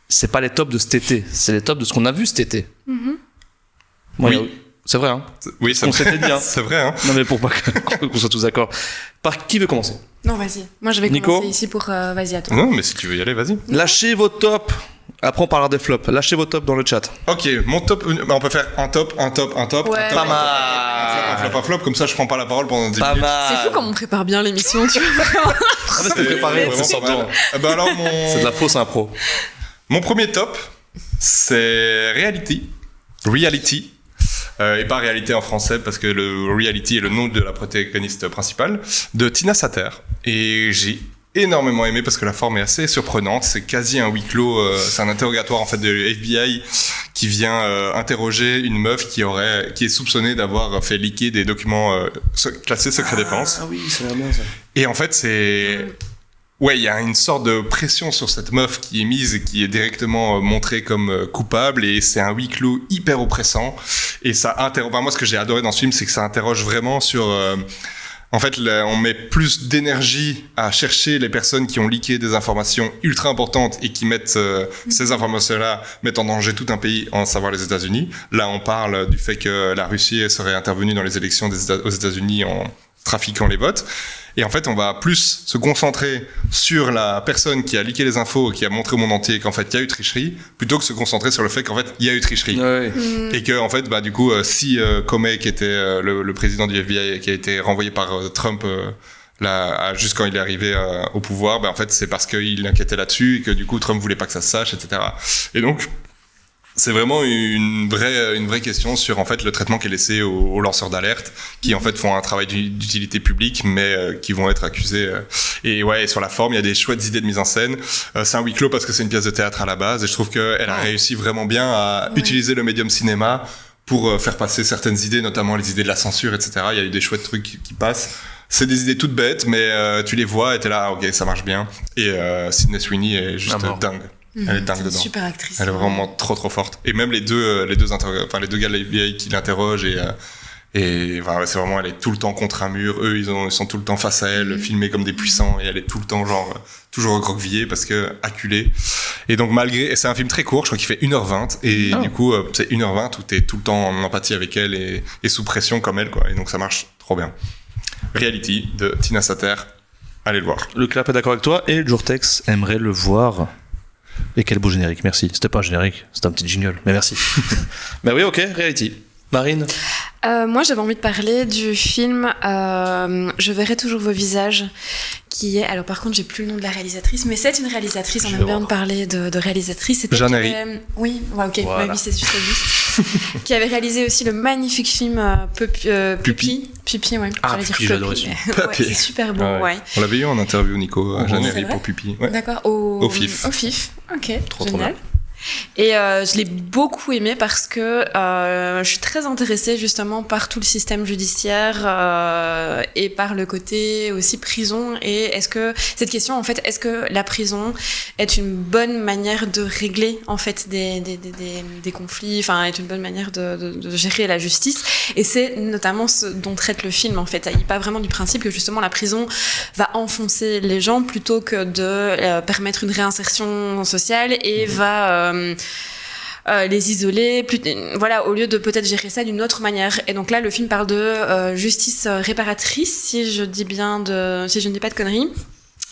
c'est pas les tops de cet été, c'est les tops de ce qu'on a vu cet été. Moi, Oui. c'est vrai, hein. Oui, c'est On s'était dit, hein. C'est vrai, hein. Non, mais pour pas qu'on soit tous d'accord. Par qui veut commencer? Non, vas-y. Moi, je vais Nico commencer ici pour... vas-y, à toi. Non, mais si tu veux y aller, vas-y. Lâchez vos tops. Après, on parlera des flops. Lâchez vos tops dans le chat. Ok, mon top, on peut faire un top, un top, un top, Ouais. un top, Pas un mal. flop, un flop, comme ça je prends pas la parole pendant 10 Pas minutes. mal. C'est fou comme on prépare bien l'émission, tu vois. Ah, mais c'était préparé, vraiment c'est pas mal. Alors C'est de la fausse impro. mon premier top, c'est Reality. Et pas réalité en français parce que le reality est le nom de la protagoniste principale, de Tina Sater. Et j'ai énormément aimé parce que la forme est assez surprenante. C'est quasi un huis clos. C'est un interrogatoire en fait de FBI qui vient interroger une meuf qui est soupçonnée d'avoir fait leaker des documents classés secret défense. Ah oui, c'est bien ça. Et en fait, ouais, il y a une sorte de pression sur cette meuf qui est mise et qui est directement montrée comme coupable, et c'est un huis clos hyper oppressant. Et ça interroge. Moi, ce que j'ai adoré dans ce film, c'est que ça interroge vraiment sur. En fait, on met plus d'énergie à chercher les personnes qui ont leaké des informations ultra importantes et qui mettent ces informations-là mettent en danger tout un pays, en savoir les États-Unis. Là, on parle du fait que la Russie serait intervenue dans les élections aux États-Unis en trafiquant les votes. Et en fait, on va plus se concentrer sur la personne qui a leaké les infos et qui a montré au monde entier qu'en fait, il y a eu tricherie, plutôt que se concentrer sur le fait qu'en fait, il y a eu tricherie. Ouais. Et que, en fait, du coup, si Comey, qui était le président du FBI, qui a été renvoyé par Trump juste quand il est arrivé au pouvoir, en fait, c'est parce qu'il inquiétait là-dessus et que, du coup, Trump voulait pas que ça se sache, etc. Et donc, c'est vraiment une vraie question sur en fait le traitement qui est laissé aux lanceurs d'alerte qui en fait font un travail d'utilité publique mais qui vont être accusés et ouais, et sur la forme il y a des chouettes idées de mise en scène. C'est un huis clos parce que c'est une pièce de théâtre à la base et je trouve qu'elle a réussi vraiment bien à utiliser le médium cinéma pour faire passer certaines idées, notamment les idées de la censure, etc. Il y a eu des chouettes trucs qui passent. C'est des idées toutes bêtes mais tu les vois et t'es là, ok, ça marche bien. Et Sydney Sweeney est juste dingue. Elle est dingue dedans. Super actrice. Elle est vraiment trop forte. Et même les deux gars de la FBI qui l'interrogent et voilà, c'est vraiment, elle est tout le temps contre un mur. Eux, ils sont tout le temps face à elle, filmés comme des puissants, et elle est tout le temps genre toujours recroquevillée parce que acculée. Et donc et c'est un film très court, je crois qu'il fait 1h20 et du coup c'est 1h20 où t'es tout le temps en empathie avec elle et sous pression comme elle quoi. Et donc ça marche trop bien. Reality de Tina Sater, allez le voir. Le clap est d'accord avec toi et Jortex aimerait le voir. Et quel beau générique, merci. C'était pas un générique, c'était un petit jingle, mais merci. Ben oui, ok, Reality. Marine? Moi, j'avais envie de parler du film Je verrai toujours vos visages, qui est... Alors, par contre, j'ai plus le nom de la réalisatrice, mais c'est une réalisatrice, on aime bien de parler de réalisatrice. C'était Jeanne Herry. Oui, ouais, ok, Voilà. oui, c'est juste. Qui avait réalisé aussi le magnifique film Pupi. Pupi, ouais. Ah, J'allais dire Pupi, j'adorais Puppy, celui-là. mais- ouais, c'est super beau, ouais. On l'avait eu en interview, Nico, Jeanne c'est Herry vrai pour Pupi. Ouais. D'accord, Au FIF. Au FIF, ok, Trop génial. bien. Et je l'ai beaucoup aimé parce que je suis très intéressée justement par tout le système judiciaire et par le côté aussi prison. Et est-ce que cette question, en fait, est-ce que la prison est une bonne manière de régler en fait des conflits, enfin, est une bonne manière de gérer la justice. Et c'est notamment ce dont traite le film en fait. Il part vraiment du principe que justement la prison va enfoncer les gens plutôt que de permettre une réinsertion sociale et va les isoler, voilà, au lieu de peut-être gérer ça d'une autre manière. Et donc là, le film parle de justice réparatrice, si je ne dis pas de conneries,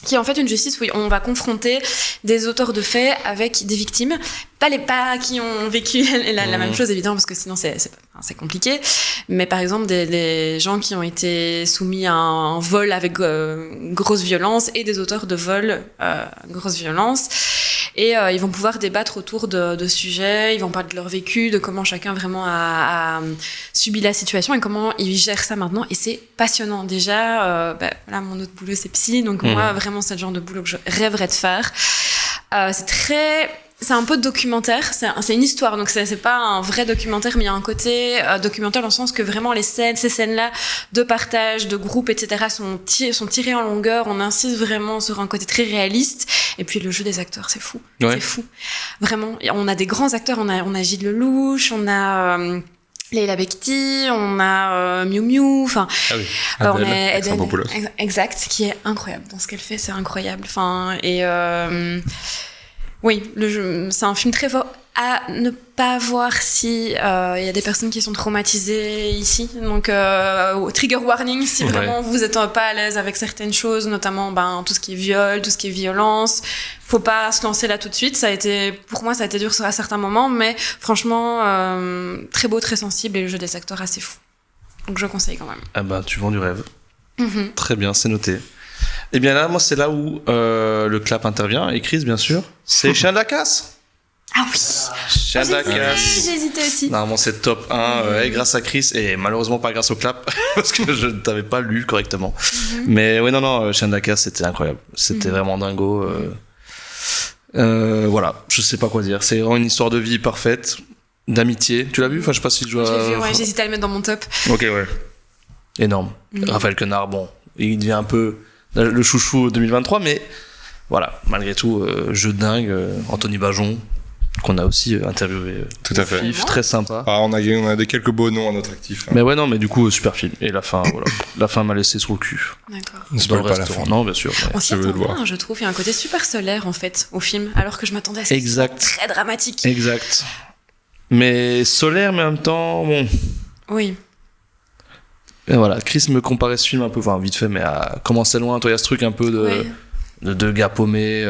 qui est en fait une justice où on va confronter des auteurs de faits avec des victimes, pas qui ont vécu la même chose évidemment parce que sinon c'est compliqué, mais par exemple des gens qui ont été soumis à un vol avec grosse violence et des auteurs de vol grosse violence. Et ils vont pouvoir débattre autour de sujets, ils vont parler de leur vécu, de comment chacun vraiment a subi la situation et comment ils gèrent ça maintenant. Et c'est passionnant. Déjà, voilà, mon autre boulot, c'est psy, donc moi, vraiment, c'est le genre de boulot que je rêverais de faire. C'est très c'est un peu documentaire, c'est une histoire, donc c'est pas un vrai documentaire, mais il y a un côté documentaire dans le sens que vraiment ces scènes-là de partage, de groupe, etc. sont tirées en longueur, on insiste vraiment sur un côté très réaliste, et puis le jeu des acteurs, c'est fou, c'est fou. Vraiment, on a des grands acteurs, on a Gilles Lelouch, on a... Leila Bekti, on a Miu Miu, enfin, on a Eden, exact, qui est incroyable dans ce qu'elle fait, c'est incroyable. Enfin, et oui, c'est un film très fort à ne pas voir si il y a des personnes qui sont traumatisées ici. Donc trigger warning si vraiment vous êtes pas à l'aise avec certaines choses, notamment tout ce qui est viol, tout ce qui est violence. Faut pas se lancer là tout de suite. Pour moi, ça a été dur à certains moments, mais franchement, très beau, très sensible, et le jeu des acteurs assez fou. Donc je conseille quand même. Ah bah tu vends du rêve. Très bien, c'est noté. Et bien là, moi c'est là où le clap intervient, et Chris bien sûr. C'est Chien de la Casse. Ah oui. Chien de la Casse. J'ai hésité aussi. Normalement c'est top 1 grâce à Chris, et malheureusement pas grâce au clap parce que je ne t'avais pas lu correctement. Mais ouais, non, Chien de la Casse c'était incroyable. C'était vraiment dingo. Voilà, je sais pas quoi dire. C'est vraiment une histoire de vie parfaite, d'amitié. Tu l'as vu? Enfin, je sais pas si je dois. J'ai vu, ouais, j'hésitais à le mettre dans mon top. Ok, ouais. Énorme. Raphaël Quenard, bon, il devient un peu le chouchou 2023, mais voilà, malgré tout, jeu dingue. Anthony Bajon, qu'on a aussi interviewé. Tout à fait. Très sympa. Ah, on a des quelques beaux noms à notre actif. Mais ouais, non, mais du coup, super film. Et la fin, voilà. La fin m'a laissé sur le cul. D'accord. Ne Dans spoil le pas la restaurant. fin. Non, bien sûr. On s'y attend bien, je trouve. Il y a un côté super solaire, en fait, au film, alors que je m'attendais à ce que ce soit très dramatique. Exact. Mais solaire, mais en même temps, bon. Oui. Et voilà, Chris me comparait ce film un peu, enfin vite fait, mais à Comment c'est loin, toi, il y a ce truc un peu de gars paumés.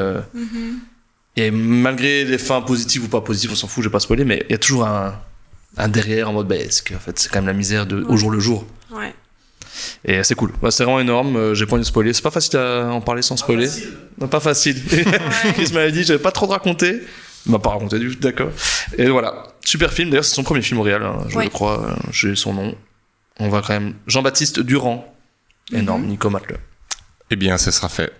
Et malgré les fins positives ou pas positives, on s'en fout, je vais pas spoiler, mais il y a toujours un derrière en mode, est-ce que en fait, c'est quand même la misère au jour le jour. Ouais. Et c'est cool. C'est vraiment énorme, j'ai pas envie de spoiler. C'est pas facile à en parler sans spoiler. Non, pas facile. Chris m'avait dit, j'avais pas trop de raconter. Il m'a pas raconté du tout, d'accord. Et voilà, super film. D'ailleurs, c'est son premier film au réel, je le crois. J'ai son nom. On va quand même. Jean-Baptiste Durand. Énorme, Nico Matleux. Eh bien, ce sera fait.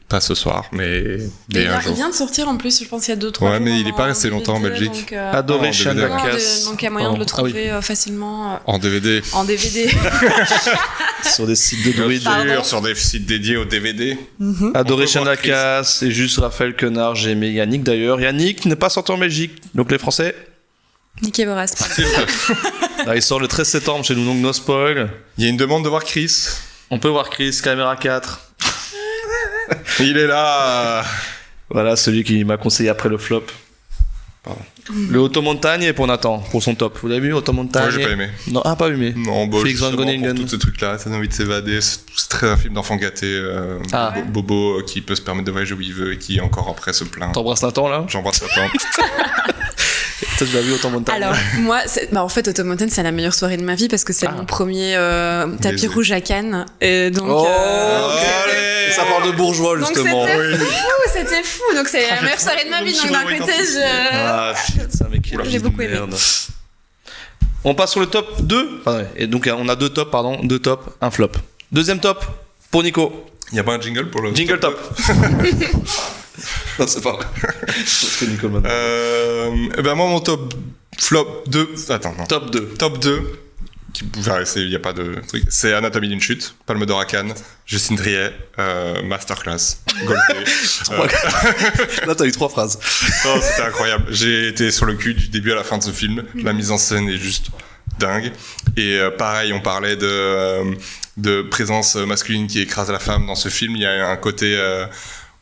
Pas ce soir, mais dès un jour. Il vient de sortir en plus, je pense, il y a 2-3 jours. Ouais, mais il est pas resté longtemps en Belgique. Donc, Adoré Chien de la Casse. Donc il y a moyen de le trouver facilement. En DVD. En DVD. Sur des sites de druides. Sur des sites dédiés au DVD. Adoré Chien de la Casse. C'est juste Raphaël Quenard. J'ai aimé Yannick d'ailleurs. Yannick n'est pas sorti en Belgique. Donc les Français. Nicky Boras. Là, il sort le 13 septembre chez nous, donc no spoil. Il y a une demande de voir Chris. On peut voir Chris, caméra 4. Il est là. Voilà, celui qui m'a conseillé après le flop. Pardon. Le Automontagne pour Nathan, pour son top. Vous l'avez vu, Automontagne? Moi, j'ai pas aimé. Non, pas aimé. Non, Félix Van Groningen. Pour tous ces trucs-là, t'as envie de s'évader. C'est très un film d'enfant gâté. Bobo qui peut se permettre de voyager où il veut et qui encore après se plaint. T'embrasses Nathan là? J'embrasse Nathan. Toi, tu l'as vu Automontagne? Alors, moi, en fait, Automontagne, c'est la meilleure soirée de ma vie parce que c'est mon premier tapis rouge à Cannes. Et donc. Ça parle de bourgeois, justement. Donc c'était fou. Donc c'est la meilleure soirée de ma vie. Donc d'un côté, putain, mais quel j'ai beaucoup aimé. On passe sur le top 2. Et donc, on a 2 tops, pardon. 2 tops, un flop. Deuxième top pour Nico. Il y a pas un jingle pour le. Jingle top. Non, c'est pas vrai. Parce que Nico ben moi, mon top flop 2. Attends, non. Top 2. Top 2. Il n'y a pas de truc. C'est Anatomie d'une chute, Palme d'Or à Cannes, Justine Triet, Masterclass, Goldé. Là, t'as eu 3 phrases. Oh, c'était incroyable. J'ai été sur le cul du début à la fin de ce film. La mise en scène est juste dingue. Et pareil, on parlait de présence masculine qui écrase la femme dans ce film. Il y a un côté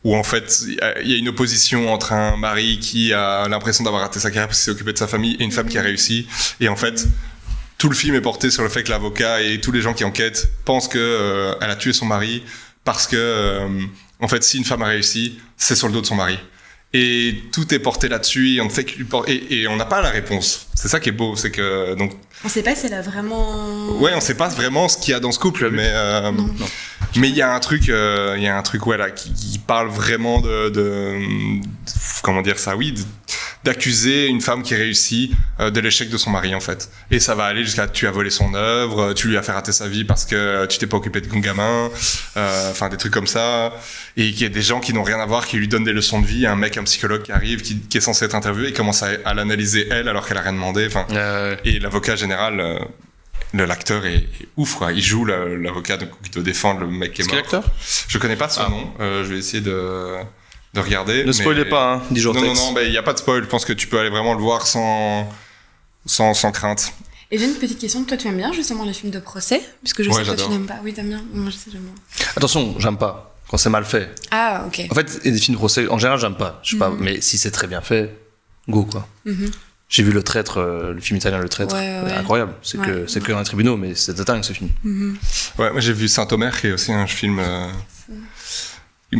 où en fait il y a une opposition entre un mari qui a l'impression d'avoir raté sa carrière parce qu'il s'est occupé de sa famille et une femme qui a réussi. Et en fait, tout le film est porté sur le fait que l'avocat et tous les gens qui enquêtent pensent que elle a tué son mari parce que en fait, si une femme a réussi, c'est sur le dos de son mari. Et tout est porté là-dessus et on ne fait que lui et on n'a pas la réponse. C'est ça qui est beau, c'est que donc on sait pas si elle a vraiment. Ouais, on sait pas vraiment ce qu'il y a dans ce couple, mais mais il y a un truc ouais là qui parle vraiment de comment dire ça, oui, d'accuser une femme qui réussit de l'échec de son mari en fait. Et ça va aller jusqu'à tu as volé son œuvre, tu lui as fait rater sa vie parce que tu t'es pas occupé de ton gamin, enfin des trucs comme ça. Et qu'il y a des gens qui n'ont rien à voir, qui lui donnent des leçons de vie, un psychologue qui arrive, qui est censé être interviewé, et commence à l'analyser elle alors qu'elle a rien demandé. Enfin, et l'avocat général, l'acteur est ouf quoi. Il joue l'avocat qui doit défendre le mec qui est mort. Quel acteur ? Je connais pas son nom. Je vais essayer de regarder. Ne spoilez pas, hein, 10 jours Non, il n'y a pas de spoil. Je pense que tu peux aller vraiment le voir sans crainte. Et j'ai une petite question. Toi, tu aimes bien justement les films de procès ? Puisque je sais que toi, tu n'aimes pas. Oui, t'aimes bien. Moi, je sais, j'aime bien. Attention, j'aime pas quand c'est mal fait. Ah, ok. En fait, il y a des films de procès, en général, j'aime pas. Je sais pas, mais si c'est très bien fait, go quoi. J'ai vu Le Traître, le film italien Le Traître. Ouais. Incroyable. C'est que dans les tribunaux, mais c'est dingue ce film. Ouais, moi j'ai vu Saint-Omer, qui est aussi un film.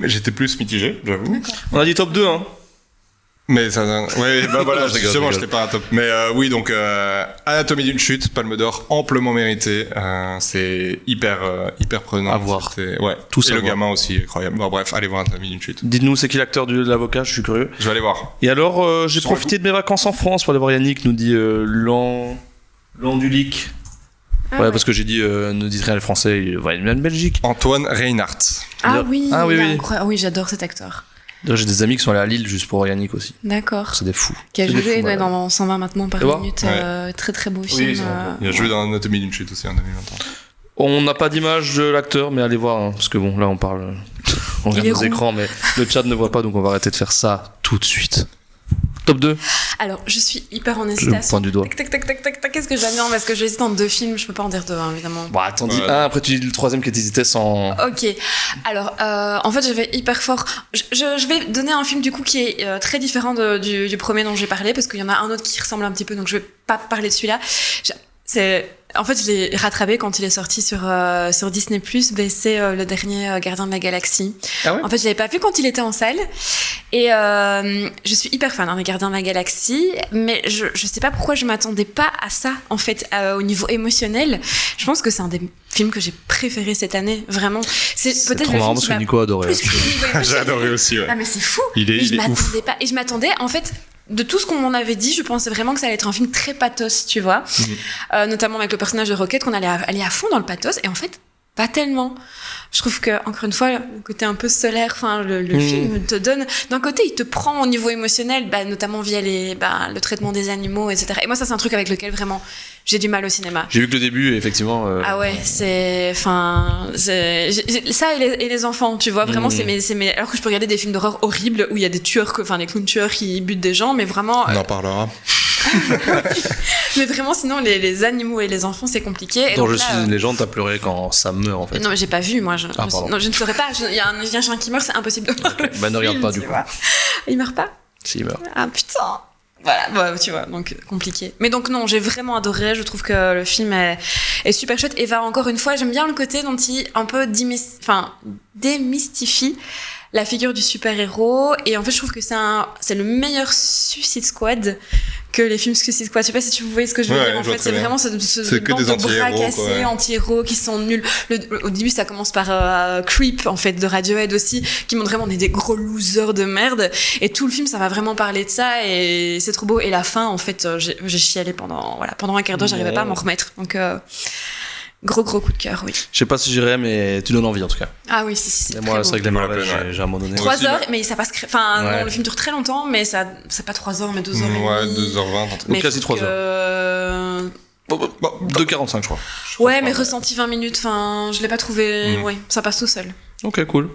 J'étais plus mitigé, j'avoue. On a dit top 2, hein. Mais ça, ouais, bah voilà, je rigole, justement, je j'étais pas un top. Mais oui, donc Anatomie d'une chute, Palme d'Or, amplement mérité. C'est hyper prenant. À voir. Ouais. Tout et ça. le gamin aussi, incroyable. Bon, bref, allez voir Anatomie d'une chute. Dites-nous, c'est qui l'acteur de l'avocat ? Je suis curieux. Je vais aller voir. Et alors, j'ai profité de mes vacances en France pour aller voir Yannick, nous dit Landulic. Ouais, parce que j'ai dit, ne dites rien les Français, il va aller en Belgique. Antoine Reinhardt. Oui. Oui. Oui, j'adore cet acteur. J'ai des amis qui sont allés à Lille juste pour Yannick aussi. D'accord. C'est des fous. Qui a C'est des joué fous, dans 120 maintenant par minute. Très très beau film. Il a joué dans Anatomie d'une chute aussi en 2020. On n'a pas d'image de l'acteur, mais allez voir, hein, parce que bon, là on parle, on regarde nos écrans, mais le chat ne voit pas, donc on va arrêter de faire ça tout de suite. Top 2. Alors, je suis hyper en Je hésitation. pointe du doigt. Tac, qu'est-ce que j'aime bien ? Parce que j'hésite entre deux films, je peux pas en dire deux, hein, évidemment. Bon, attends, dis un, après tu dis le troisième qui t'hésitait sans... Ok, alors en fait j'avais hyper fort. Je vais donner un film du coup qui est très différent du premier dont j'ai parlé parce qu'il y en a un autre qui ressemble un petit peu, donc je vais pas parler de celui-là. En fait, je l'ai rattrapé quand il est sorti sur Disney+. C'est le dernier Gardien de la Galaxie. Ah ouais ? En fait, je l'avais pas vu quand il était en salle. Et je suis hyper fan des Gardiens de la Galaxie, mais je sais pas pourquoi je m'attendais pas à ça, en fait, au niveau émotionnel. Je pense que c'est un des films que j'ai préféré cette année, vraiment. C'est peut-être trop marrant parce que Nico a adoré. J'ai adoré aussi, ouais. Ah, mais c'est fou. Il est je m'attendais ouf. pas. Et je m'attendais, en fait... De tout ce qu'on m'en avait dit, je pensais vraiment que ça allait être un film très pathos, tu vois. Notamment avec le personnage de Rocket, qu'on allait aller à fond dans le pathos. Et en fait, pas tellement. Je trouve que, encore une fois, le côté un peu solaire, enfin, le film te donne... D'un côté, il te prend au niveau émotionnel, notamment via le traitement des animaux, etc. Et moi, ça, c'est un truc avec lequel, vraiment, j'ai du mal au cinéma. J'ai vu que le début, effectivement... Ah ouais, c'est... Enfin... Ça et les enfants, tu vois, vraiment, c'est mes... Alors que je peux regarder des films d'horreur horribles où il y a des tueurs, des clowns tueurs qui butent des gens, mais vraiment... On en parlera. Mais vraiment, sinon, les animaux et les enfants, c'est compliqué. Et Dans donc Je suis une légende, t'as pleuré quand ça meurt, en fait. Non, mais j'ai pas vu, moi. Je ne pleurais pas. Il y a un chien qui meurt, c'est impossible de voir le film, ne regarde pas, du coup. vois. Il meurt pas ? Si, il meurt. Ah, putain. Voilà, tu vois, donc compliqué. Mais donc non, j'ai vraiment adoré. Je trouve que le film est super chouette et va encore une fois. J'aime bien le côté dont il un peu démystifie la figure du super-héros. Et en fait, je trouve que c'est le meilleur Suicide Squad que les films Suicide Squad. Je sais pas si tu voyez ce que je veux dire. En fait, c'est vraiment ce bande de bras cassés, anti-héros qui sont nuls. Au début, ça commence par Creep, en fait, de Radiohead aussi, qui montre vraiment des gros losers de merde. Et tout le film, ça va vraiment parler de ça et c'est trop beau. Et la fin, en fait, j'ai chialé pendant un quart d'heure, j'arrivais pas à m'en remettre. Donc, gros coup de cœur, oui. Je sais pas si j'irai, mais tu donnes envie en tout cas. Ah oui, c'est moi, c'est vrai que les Marvel, ouais. j'ai abandonné. 3 heures, mais ça passe. Non, le film dure très longtemps, mais c'est pas 3 heures, mais 2 heures et demie. 2h20. Mais quasi 3 heures. 2h45, je crois. Ouais, mais ressenti 20 minutes, je l'ai pas trouvé. Ouais, ça passe tout seul. Ok, cool.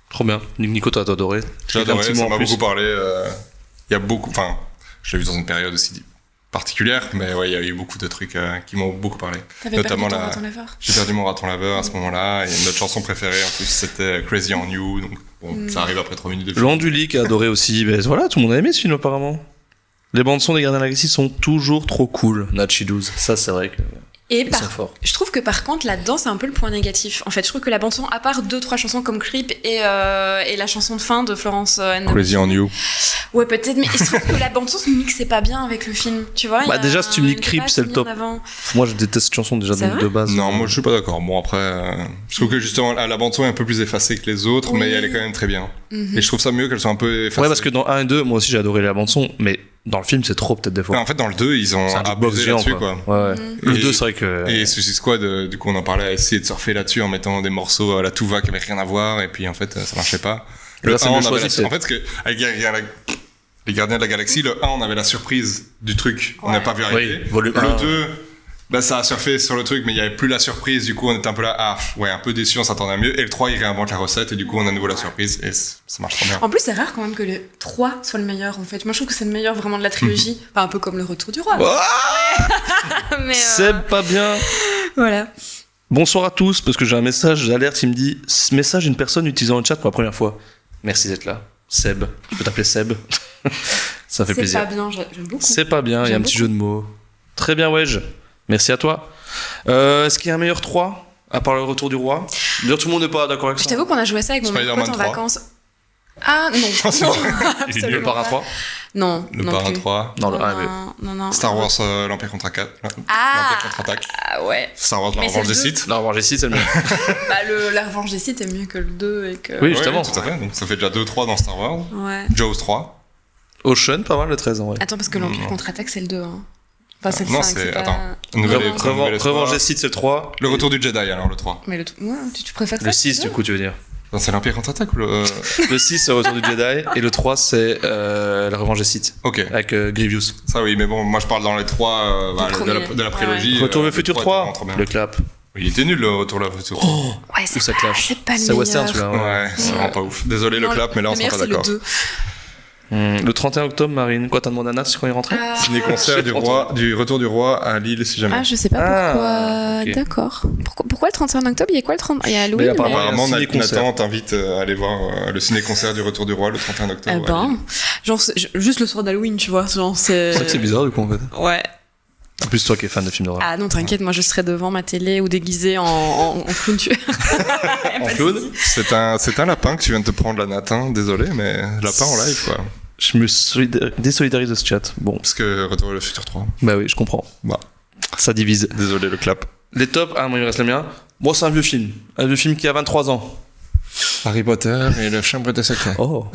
Trop bien. Nico, t'as adoré. J'ai adoré, ça m'a beaucoup parlé. Il y a beaucoup. Enfin, je l'ai vu dans une période aussi particulière, mais ouais, il y a eu beaucoup de trucs qui m'ont beaucoup parlé. T'avais notamment perdu ton raton laveur. J'ai perdu mon raton laveur à ce moment-là, et notre chanson préférée en plus c'était Crazy on You, donc bon, ça arrive après 3 minutes de film. Landulic a adoré aussi. Ben voilà, tout le monde a aimé ce film apparemment. Les bandes son des Gardiens de la Galaxie sont toujours trop cool. Nachi 12, ça c'est vrai que. Et Ils sont forts. je trouve que par contre là-dedans c'est un peu le point négatif. En fait, je trouve que la bande son, à part 2-3 chansons comme Creep et la chanson de fin de Florence and the Crazy on You. Ouais, peut-être, mais je trouve que la bande son se mixait pas bien avec le film, tu vois. Bah, déjà, si tu me dis il y a Creep, pas c'est le assez top. mis en avant. Moi, je déteste cette chanson déjà C'est donc, vrai de base. Non, moi je suis pas d'accord. Bon, après, je trouve que justement la bande-son est un peu plus effacée que les autres, Oui. mais elle est quand même très bien. Mhm. Et je trouve ça mieux qu'elle soit un peu effacée. Ouais, parce que dans 1 et 2, moi aussi j'ai adoré la bande-son, mais dans le film, c'est trop peut-être des fois. Ouais, en fait, dans le 2, ils ont C'est un jukebox abusé géant, là-dessus, quoi. quoi. Ouais. Mhm. Le Et- 2, c'est vrai que. Et Suicide Squad, du coup, on en parlait, a essayé de surfer là-dessus en mettant des morceaux à la Tuva qui avaient rien à voir, et puis en fait, ça marchait pas. Et là, c'est mieux choisi, en fait, avec les Gardiens de la Galaxie, le 1, on avait la surprise du truc. On n'a pas vu arriver. Oui, volume Le 1. 2, bah, ça a surfé sur le truc, mais il n'y avait plus la surprise. Du coup, on était un peu là, un peu déçu, on s'attendait à mieux. Et le 3, il réinvente la recette, et du coup, on a à nouveau la surprise, et ça marche trop bien. En plus, c'est rare quand même que le 3 soit le meilleur en fait. Moi, je trouve que c'est le meilleur vraiment de la trilogie. Enfin, un peu comme le Retour du Roi. Mais C'est pas bien. voilà. Bonsoir à tous, parce que j'ai un message d'alerte qui me dit ce message d'une personne utilisant le chat pour la première fois. Merci d'être là. Seb, je peux t'appeler Seb. Ça fait C'est plaisir. pas bien, j'aime beaucoup. C'est pas bien, il y a un J'aime petit beaucoup. jeu de mots. Très bien, Wedge. Merci à toi. Est-ce qu'il y a un meilleur 3 à part le Retour du Roi? D'ailleurs, tout le monde n'est pas d'accord avec Je ça. t'avoue qu'on a joué ça avec mon meilleur pote en Spider-Man 3. vacances. Ah non, c'est non, vrai. Le absolument Parrain pas. 3 Non, Le non Parrain plus. 3. Non, le 1 Non. Star Wars, l'Empire contre-attaque. Ah. L'Empire contre-attaque. Ah ouais. Star Wars, la Mais revanche c'est des le deux. Sith. Non, revoir Jessie, c'est le mieux. Bah, la revanche des Sith est mieux que le 2 et que. Oui, Ouais, justement. tout à fait. Donc, ça fait déjà 2-3 dans Star Wars. Ouais. Jaws 3. Ocean, pas mal le 13 en vrai. Attends, parce que l'Empire contre-attaque, c'est le 2. Hein. Enfin, c'est le Non, 5. c'est- pas- attends. Nouvelle Revanche. étoile, nouvelle espoir. Revanche des Sith, c'est le 3. Le retour du Jedi, alors le 3. Mais ouais, tu préfères ça Le 6, du coup, tu veux dire. Non, c'est l'Empire contre-attaque ou le. Le 6, c'est le Retour du Jedi. Et le 3, c'est la Revanche des Sith. Ok. Avec Grievous. Ça, oui, mais bon, moi je parle dans les 3 premier. de la prélogie. Retour le le futur 3 était 3. vraiment trop bien. Le clap. Il était nul le retour le futur. Ouais, Où ça clash. c'est pas le C'est meilleur. western, celui-là. Ouais, c'est vraiment pas ouf. Désolé le Non, clap, mais là on le sera meilleur, pas c'est le d'accord. 2. Le 31 octobre, Marine. Quoi, t'as demandé à Nat, c'est quand il rentrait Ciné-concert du retour du roi à Lille, si jamais. Ah, je sais pas Ah, pourquoi. ok. D'accord. Pourquoi le 31 octobre? Il y a quoi le 30? Il y a Halloween. Mais apparemment, Apparemment, il y a un ciné-concert. Nathan t'invite à aller voir le ciné-concert du retour du roi le 31 octobre. Eh à Lille. ben, genre, juste le soir d'Halloween, tu vois. Genre, c'est. C'est vrai que c'est bizarre, du coup, en fait. Ouais. En plus, toi qui es fan de films d'horreur. Ah non, t'inquiète, moi je serai devant ma télé ou déguisée en clown. En clown C'est un lapin que tu viens de te prendre la natte, hein. Désolé, mais lapin en live quoi. Je me désolidarise de ce chat. Bon, Parce que Retour vers le futur 3. bah oui, je comprends. Bah, Ça divise. désolé le clap. Les tops, moi il me reste le mien. Moi, c'est un vieux film. Un vieux film qui a 23 ans. Harry Potter et la chambre des secrets. Oh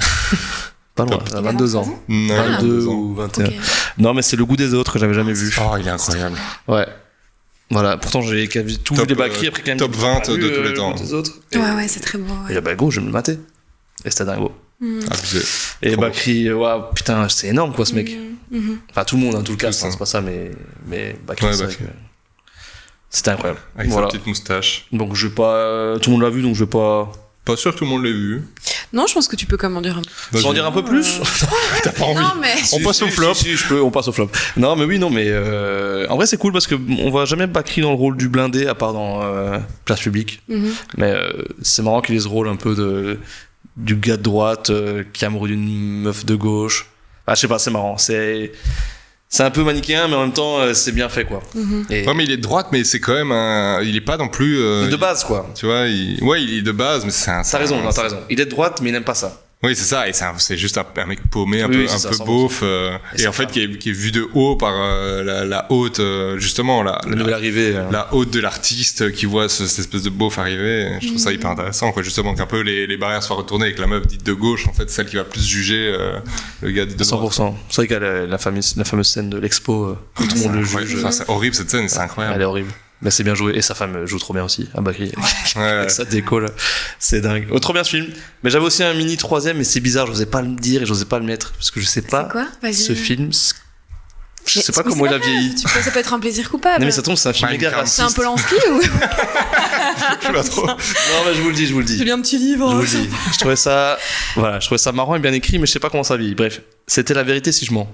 Pas loin, Il à a 22 ans. 22 ans. ou 21. Ok. Non, mais c'est Le Goût des autres que j'avais jamais vu. Oh, il est incroyable. Ouais. Voilà, pourtant j'ai tout vu Top, des Bakri, après quand même. top 20 j'ai pas de vu, tous les Le temps. Goût des autres. Ouais, c'est très beau. Et Ouais. bah go, je vais me le mater. Et c'était dingo. Abusé. Et Trop Bakri, waouh, putain, c'est énorme quoi ce mec. Mhm. Enfin, tout le monde, en tout le cas, Tous, hein. c'est pas ça, mais Bakri, Ouais, c'est vrai Bakri. que c'était incroyable. Avec Voilà. sa petite moustache. Donc je vais pas. Tout le monde l'a vu, donc je vais pas. Pas sûr que tout le monde l'ait vu. Non, je pense que tu peux quand même en dire un peu. Je vais en dire un peu plus. T'as pas envie. Non, mais. On passe au flop. Si, je peux, on passe au flop. Non, mais oui, non, mais en vrai, c'est cool parce que on voit jamais Bakri dans le rôle du blindé à part dans Place Publique. Mhm. Mais c'est marrant qu'il ait ce rôle un peu du gars de droite qui est amoureux d'une meuf de gauche. Ah, je sais pas, c'est marrant. C'est un peu manichéen, mais en même temps, c'est bien fait, quoi. Mhm. Et Ouais, mais il est de droite, mais c'est quand même un. Il est pas non plus. de base, quoi. Tu vois, ouais, il est de base, mais c'est un. T'as raison, non, t'as raison. Il est de droite, mais il n'aime pas ça. Oui, c'est ça, et c'est juste un mec paumé, un Oui, peu, oui, c'est ça, 100%. beauf, Et et en sa fait qui est vu de haut par la haute, justement, La nouvelle arrivée. la haute de l'artiste qui voit cette espèce de beauf arriver. Je trouve ça hyper intéressant, quoi, justement, qu'un peu les barrières soient retournées et que la meuf dite de gauche, en fait, celle qui va plus juger le gars dit de droite. 100%. C'est vrai qu'il y a la fameuse scène de l'expo où tout le monde le Ouais, juge. enfin, c'est horrible cette scène, c'est Elle incroyable. est horrible. Mais c'est bien joué. Et sa femme joue trop bien aussi. Ah Bakri. Ouais. Ça décolle. C'est dingue. Oh, trop bien ce film. Mais j'avais aussi un mini troisième, mais c'est bizarre. J'osais pas le dire et j'osais pas le mettre. Parce que je sais pas. C'est quoi? Vas-y. Ce film. Je Mais sais pas mais comment il c'est a grave. vieilli. Ça peut être un plaisir coupable. Non, mais ça tombe, c'est un film Mein méga Kampf. C'est un raciste. Polanski ou Pas trop. Non, mais je vous le dis, je vous le dis. J'ai lu un petit Je livre. vous le dis. Je trouvais ça marrant et bien écrit, mais je sais pas comment ça vieillit. Bref, c'était La Vérité si je mens.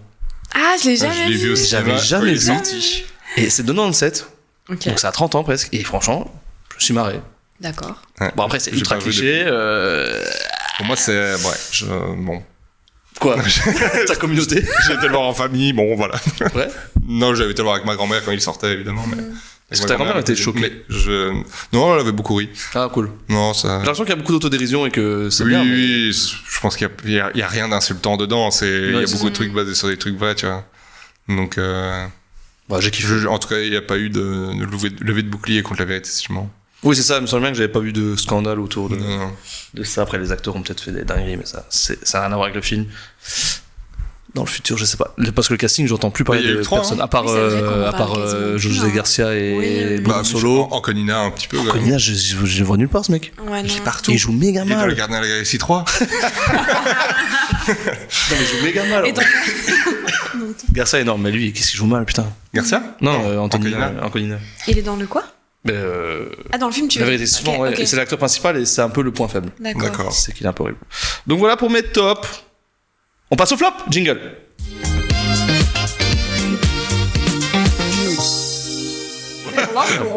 Ah, je l'ai Je jamais l'ai vu au J'avais cinéma, jamais quand il est vu. sorti. Et c'est de 97, Ok, donc ça a 30 ans presque. Et franchement, je me suis marré. d'accord. Ouais. Bon, après, c'est J'ai ultra pas vu cliché. Pour moi, c'est. Bon. Quoi Ta communauté J'ai été le voir en famille, bon, voilà. Ouais. Non, j'avais été le voir avec ma grand-mère quand il sortait, évidemment, mais. Est-ce que ta grand-mère était choquée? Non, elle avait beaucoup ri. Ah, cool. Non, ça... J'ai l'impression qu'il y a beaucoup d'autodérision et que c'est oui, bien. Oui, je pense qu'il y a rien d'insultant dedans. Il y a beaucoup de trucs basés sur des trucs vrais, tu vois. Donc, bah, j'ai kiffé. En tout cas, il n'y a pas eu de levée de bouclier contre la vérité, effectivement. Oui, c'est ça. Il me semble bien que j'avais pas vu de scandale autour Non. de ça. Après, les acteurs ont peut-être fait des dingueries, mais ça n'a rien à voir avec le film. Dans le futur, je sais pas. Parce que le casting, j'entends plus parler de personnes. À part, José Garcia et Bruno Solo. Anconina, un petit peu. Anconina, je le vois nulle part, ce mec. Ouais, il est partout. Il joue méga mal. Il est dans le Gardien de la Galaxie 3. Non, mais il joue méga mal. Garcia est énorme, mais lui, qu'est-ce qu'il joue mal, putain. Garcia? Non, Anconina. Il est dans le quoi? Dans le film, tu veux dire? Véritablement, ouais. Okay. C'est l'acteur principal et c'est un peu le point faible. D'accord. C'est qu'il est un peu horrible. Donc voilà pour mes tops. On passe au flop, jingle.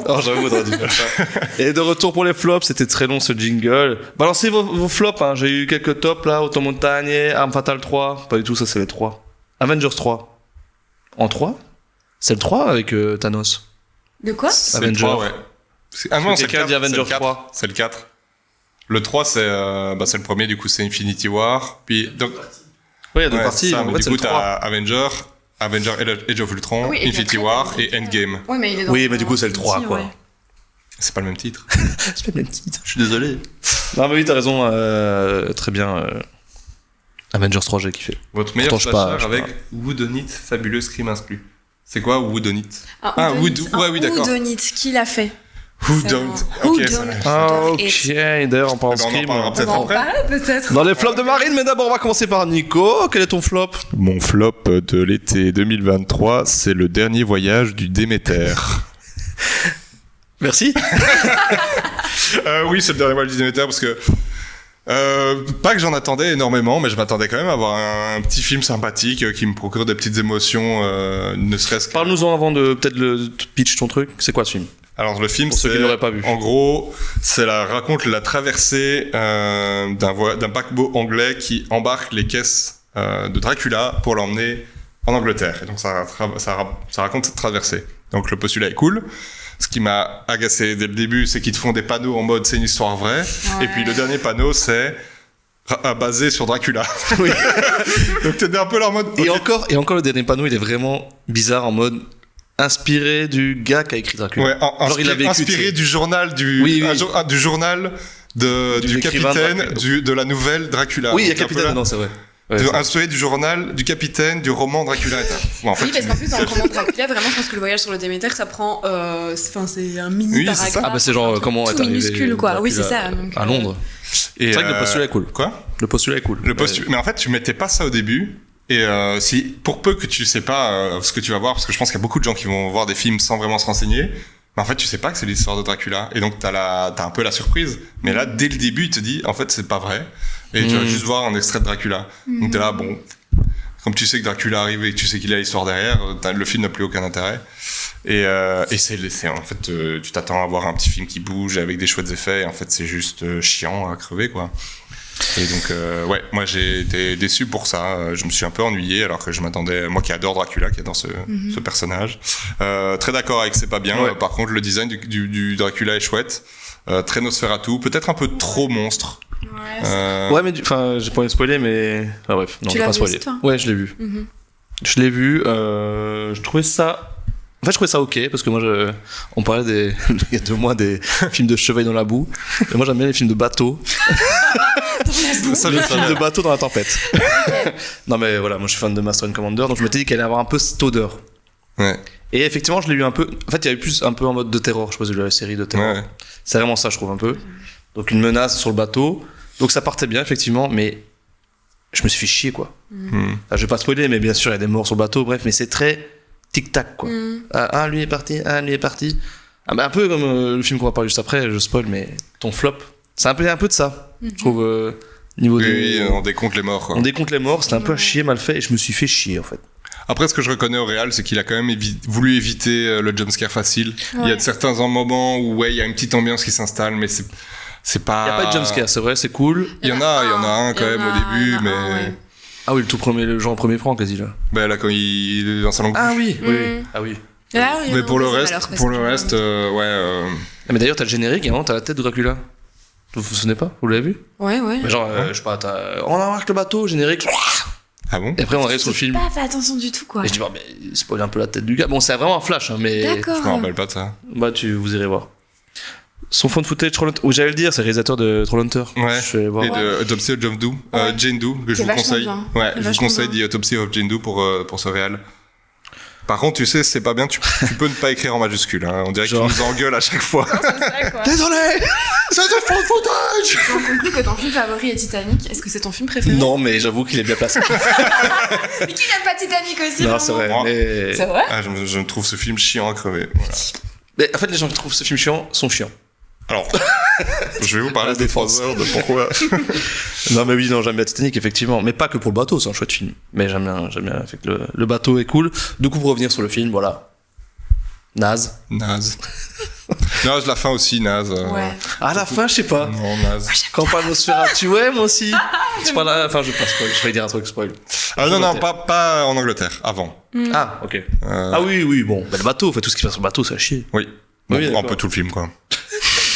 Oh, j'avoue, faudrait dû faire ça. Et de retour pour les flops, c'était très long ce jingle. Balancez vos flops, hein. J'ai eu quelques tops là, Auto Montagne, Arme Fatale 3. Pas du tout, ça c'est les 3. Avengers 3. En 3? C'est le 3 avec Thanos. De quoi? C'est le 3, ouais. Non, c'est le 4. Avengers 3. C'est le 4. Le 3, c'est le premier, du coup, c'est Infinity War. Puis, donc... Oui, il y a deux parties. Ça, en fait, du coup, t'as Avenger Age of Ultron, oui, Infinity War et Endgame. Oui, mais il est dans mais du coup, c'est le 3, quoi. Ouais. C'est pas le même titre. C'est pas le même titre. Je suis désolé. Non, mais oui, t'as raison. Très bien. Avengers 3, j'ai kiffé. Votre meilleur slasher avec pas. Whodunit, fabuleux scream inclus. C'est quoi Whodunit? Oui, d'accord. Whodunit, qui l'a fait? Who don't? Ok, ça Ok, d'ailleurs, on parle de Scream. On en parlera peut-être. Dans les flops de Marine, mais d'abord, on va commencer par Nico. Quel est ton flop? Mon flop de l'été 2023, c'est le dernier voyage du Déméter. Merci. Oui, c'est le dernier voyage du Déméter parce que pas que j'en attendais énormément, mais je m'attendais quand même à avoir un petit film sympathique qui me procure des petites émotions, ne serait-ce que... Parle-nous-en avant de peut-être le pitch ton truc. C'est quoi ce film? Alors le film, pour ceux qui l'auraient pas vu. En gros, raconte la traversée d'un paquebot anglais qui embarque les caisses de Dracula pour l'emmener en Angleterre. Et donc ça raconte cette traversée. Donc le postulat est cool. Ce qui m'a agacé dès le début, c'est qu'ils te font des panneaux en mode c'est une histoire vraie. Ouais. Et puis le dernier panneau, c'est basé sur Dracula. Oui. Donc t'es un peu là en mode... Et encore le dernier panneau, il est vraiment bizarre en mode... inspiré du gars qui a écrit Dracula. Ouais, inspiré du journal du journal du capitaine de la nouvelle Dracula. Oui, il y a capitaine dedans, c'est vrai. Ouais, inspiré du journal du capitaine du roman Dracula. Bon, en fait, oui, parce qu'en plus dans le roman Dracula, vraiment, je pense que le voyage sur le Déméter, ça prend, c'est un mini paragraphe. Ah bah c'est genre comment tout minuscule quoi. Dracula, oui, c'est ça. Donc, à Londres. C'est vrai que le postulat est cool. Quoi? Le postulat est cool. Mais en fait, tu mettais pas ça au début. Et si pour peu que tu sais pas ce que tu vas voir, parce que je pense qu'il y a beaucoup de gens qui vont voir des films sans vraiment se renseigner, mais en fait tu sais pas que c'est l'histoire de Dracula, et donc t'as un peu la surprise. Mais là dès le début il te dit en fait c'est pas vrai, et tu vas juste voir un extrait de Dracula. Donc t'es là bon, comme tu sais que Dracula arrive et que tu sais qu'il a l'histoire derrière, le film n'a plus aucun intérêt. Et c'est en fait tu t'attends à voir un petit film qui bouge avec des chouettes effets, et en fait c'est juste chiant à crever quoi. Et donc ouais, moi j'ai été déçu pour ça. Je me suis un peu ennuyé alors que je m'attendais, moi qui adore Dracula, qui adore ce personnage, très d'accord avec c'est pas bien. Ouais. Par contre le design du Dracula est chouette, très Nosferatu, peut-être un peu trop monstre. Ouais, mais enfin j'ai pas envie de spoiler, mais bref, non, je vais pas spoiler. Ouais, je l'ai vu. Je l'ai vu. Je trouvais ça. En fait, je trouvais ça ok, parce que moi, on parlait il y a 2 mois des films de chevaliers dans la boue. Et moi, j'aime bien les films de bateau. Ça, les films de bateau dans la tempête. Non, mais voilà, moi, je suis fan de Master and Commander, donc je m'étais dit qu'elle allait avoir un peu cette odeur. Ouais. Et effectivement, je l'ai eu un peu. En fait, il y avait plus un peu en mode de terror. Je sais pas si vous avez la série de terror. Ouais. C'est vraiment ça, je trouve, un peu. Donc, une menace sur le bateau. Donc, ça partait bien, effectivement, mais je me suis fait chier, quoi. Enfin, je vais pas spoiler, mais bien sûr, il y a des morts sur le bateau, bref, mais c'est très tic-tac, quoi. Lui est parti, lui est parti. Bah, un peu comme le film qu'on va parler juste après, je spoil, mais ton flop, c'est un peu de ça, je trouve, niveau oui, on décompte les morts, quoi. On décompte les morts, c'était un peu à chier, mal fait, et je me suis fait chier, en fait. Après, ce que je reconnais au réal, c'est qu'il a quand même voulu éviter le jumpscare facile. Ouais. Il y a certains moments où, il y a une petite ambiance qui s'installe, mais c'est pas... Il n'y a pas de jumpscare, c'est vrai, c'est cool. Il y en a un quand même au début, mais... Ouais. Ah oui, le tout premier, le genre premier plan, quasi, là. Bah là, quand il est dans sa langue. Ah oui, oui. Ah oui. Ah oui, Mais non, pour le deuxième reste, alors, parce pour le que- reste, ouais. Ah, mais d'ailleurs, t'as le générique et vraiment, t'as la tête de Dracula. Vous vous souvenez pas? Vous l'avez vu? Ouais. Mais genre, je sais pas, on embarque le bateau, générique. Ah bon? Et après, on arrive sur le J'ai film. pas fait attention du tout, quoi. Et je dis, bon, mais spoil un peu la tête du gars. Bon, c'est vraiment un flash, hein, mais. D'accord. Je me rappelle pas de ça. Bah, vous irez voir. Son fond de footage, Trollhunter. Oh, j'allais le dire, c'est le réalisateur de Trollhunter. Ouais. Je vais voir. Et de Autopsy of Jane Doe, Ouais. Jane Doe, que je C'est vous vachement conseille. bien. Ouais, C'est je vous vachement conseille bien. The Autopsy of Jane Doe pour ce réal. Par contre, tu sais, c'est pas bien, tu peux ne pas écrire en majuscule. Hein. On dirait qu'il Genre. nous engueule à chaque fois. C'est ça, quoi. Désolé! C'est du fond de footage! On conclut que ton film favori est Titanic. Est-ce que c'est ton film préféré? Non, mais j'avoue qu'il est bien placé. Mais qui n'aime pas Titanic aussi? Non, vraiment c'est vrai. Moi. Mais... C'est vrai? Ah, je trouve ce film chiant à crever. Voilà. mais en fait, les gens qui trouvent ce film chiant sont chiants. Alors, je vais vous parler La des défense. 3 heures de pourquoi. Non, mais oui, non, j'aime bien Titanic, effectivement. Mais pas que pour le bateau, c'est un chouette film. Mais j'aime bien. Fait que le bateau est cool. Du coup, pour revenir sur le film, voilà. Naze. Naze. Naze, la fin aussi, naze. Ouais. À la fin, je sais pas. Non, naze. Quand Nosferatu, ouais, moi aussi. C'est pas là. Enfin, je vais pas spoil. Je vais dire un truc spoil. Ah non, non, Angleterre. pas en Angleterre, avant. Ah, ok. Ah oui, bon. Bah, le bateau, fait tout ce qui se passe sur le bateau, c'est à chier. Oui. Bon, Oui, un d'accord. peu tout le film, quoi.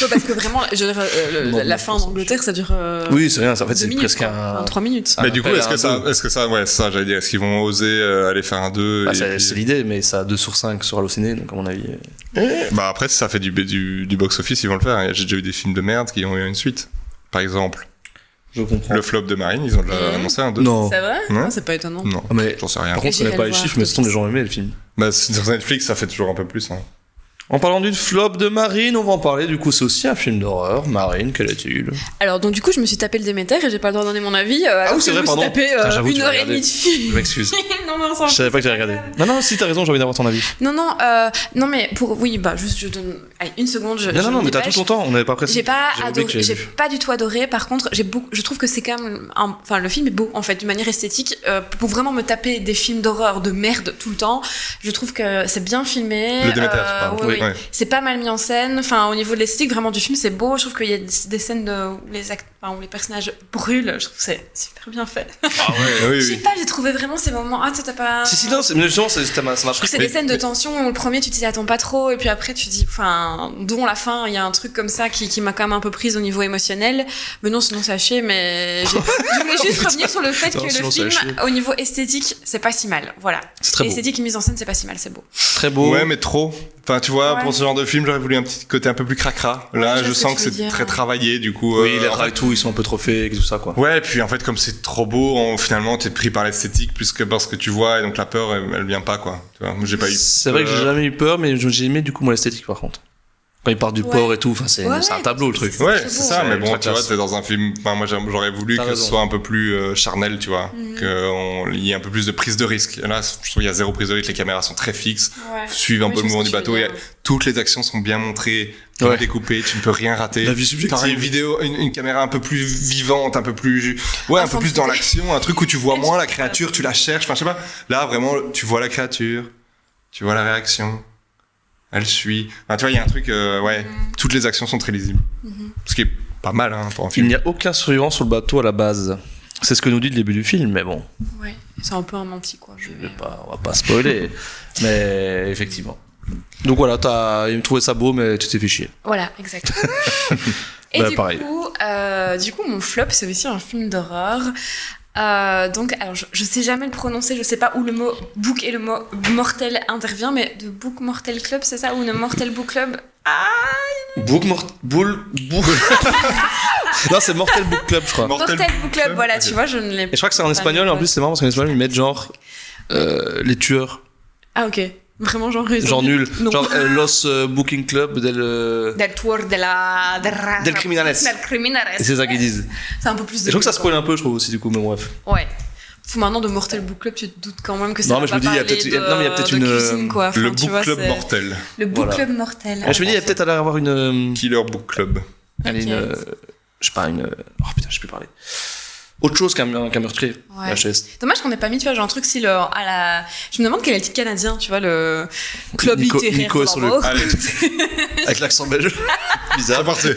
Non, parce que vraiment, je veux dire, Non, la mais fin en c'est- Angleterre, ça dure. Oui, c'est rien. En fait, 2 c'est minutes, presque quoi. un. Enfin, 3 minutes. Ah, Mais du coup, appel est-ce à un que ça, ouais, ça, j'allais dire, est-ce qu'ils vont oser aller faire un 2 Bah, et c'est puis- c'est l'idée, mais ça a 2 sur 5 sur Allociné, donc à mon avis. Bah après, si ça fait du box-office, ils vont le faire. hein. J'ai déjà vu des films de merde qui ont eu une suite. Par exemple, Je comprends. le flop de Marine, ils ont déjà annoncé un 2. Non. C'est vrai? Ouais. Non, c'est pas étonnant. Non, Ah, mais j'en sais rien. par contre, je connais j'irai pas le les voir chiffres, mais tout c'est de les gens aimaient le film. Bah, sur Netflix, ça fait toujours un peu plus. Hein. En parlant d'une flop de Marine, on va en parler. Du coup, c'est aussi un film d'horreur. Marine, quel est-il? Alors, donc, du coup, je me suis tapé le Déméter et j'ai pas le droit de donner mon avis. Alors oui, c'est que vrai, je me pardon. suis tapé Putain, j'avoue, tu une l'as heure et regardé. demie de film. Je m'excuse. Non, mais on s'en Je savais pas que t'avais regardé. Non, si t'as raison, j'ai envie d'avoir ton avis. Non, mais pour. Oui, bah, juste, je donne. Allez, une seconde. Je Non, me mais t'as tout dépêche. ton temps, on n'avait pas pressé. J'ai pas J'avais oublié que adoré, tu j'ai l'avais vu. pas du tout adoré. Par contre, je trouve que c'est quand même, enfin, le film est beau en fait, d'une manière esthétique. Pour vraiment me taper des films d'horreur de merde tout le temps, je trouve que c'est bien filmé. Le Déméter, tu parles. oui, Oui. Ouais. C'est pas mal mis en scène. Enfin, au niveau de l'esthétique, vraiment du film, c'est beau. Je trouve qu'il y a des scènes où où les personnages brûlent. Je trouve que c'est super bien fait. Ah oui, Je sais oui. pas, j'ai trouvé vraiment ces moments. Ah, t'as pas. Si, non, mais justement, ça m'a Je trouve que c'est des scènes de tension où le premier tu t'y attends pas trop et puis après tu dis, enfin, dont la fin, il y a un truc comme ça qui m'a quand même un peu prise au niveau émotionnel. Mais non, sinon c'est à chier, mais je voulais juste revenir sur le fait Non, que sinon, le c'est à film, chier. au niveau esthétique, c'est pas si mal. Voilà. C'est très beau. Esthétique et mise en scène, c'est pas si mal, c'est beau. Très beau. Ouais, mais trop. Enfin, tu vois, Ouais. pour ce genre de film, j'aurais voulu un petit côté un peu plus cracra. Là, Ouais, je je vois ce sens que que tu veux c'est dire, très ouais. travaillé, du coup. Oui, les en draps fait- et tout, ils sont un peu trop faits et tout ça, quoi. Ouais, et puis en fait, comme c'est trop beau, finalement, t'es pris par l'esthétique plus que par ce que tu vois, et donc la peur, elle vient pas, quoi. Tu vois, moi, j'ai pas eu. C'est vrai que j'ai jamais eu peur, mais j'ai aimé du coup moi l'esthétique par contre. Quand il part du Ouais. port et tout, enfin c'est Ouais, un ouais, tableau le truc. c'est Ouais, très c'est beau. ça, C'est mais bon, très tu vois, classe. t'es dans un film. Enfin, moi, j'aurais voulu T'as que raison. ce soit un peu plus charnel, tu vois, qu'il y ait un peu plus de prise de risque. Et là, je trouve qu'il y a zéro prise de risque, les caméras sont très fixes, Ouais. suivent un Oui, peu je le vois mouvement ce du que tu bateau, veux et dire. toutes les actions sont bien montrées, bien Ouais. découpées, tu ne peux rien rater. La vue subjective. T'auras une vidéo, une caméra un peu plus vivante, un peu plus, ouais, un peu Enfin, plus dans c'est- l'action, un truc où tu vois moins la créature, tu la cherches, enfin, je sais pas. Là, vraiment, tu vois la créature, tu vois la réaction, elle suit. Enfin, tu vois, il y a un truc, ouais, toutes les actions sont très lisibles. Ce qui est pas mal, hein, pour un Il film. n'y a aucun survivant sur le bateau à la base. C'est ce que nous dit le début du film, mais bon, Ouais. C'est un peu un menti, quoi. on va pas spoiler. Mais effectivement. Donc voilà, t'as trouvé ça beau, mais tu t'es fait chier. Voilà, exact. Et Bah, du, pareil. coup, mon flop, c'est aussi un film d'horreur. Donc, alors, je sais jamais le prononcer, je sais pas où le mot book et le mot mortel intervient, mais de Book Mortel Club, c'est ça? Ou de Mortel Book Club? Ah! Book Non, c'est Mortel Book Club, je crois. Mortel Book Club, voilà, Ok. tu vois, je ne l'ai Et je crois que c'est en espagnol, et en plus c'est marrant parce qu'en espagnol ils mettent genre les tueurs, Ah, ok. Vraiment, genre. genre nul, Non. genre Los Booking Club Del tour de la. Del Criminales. Del Criminales. Et c'est ça qu'ils disent. C'est un peu plus Et de. je trouve que ça spoil un peu, je trouve aussi du coup, mais bref. Ouais. Faut maintenant de Mortel Book Club, tu te doutes quand même que ça Non, va mais je pas me dis, il y a parler peut-être- de- non, mais il y a peut-être de une, cuisine, quoi. Enfin, Le tu Book vois, Club c'est- mortel. Le Book Voilà. Club mortel. Et je me dis, il y a peut-être à l'air avoir une. Killer Book Club. Allez, Ok. je sais pas, une. Oh putain, je sais plus parler. autre chose qu'un meurtrier. Ouais. VHS. Dommage qu'on n'ait pas mis, tu vois, genre un truc si je me demande quel est le titre canadien, tu vois, le club littéraire. Nico de sur la le. mort. Allez, Avec l'accent belge. c'est Bizarre. parti.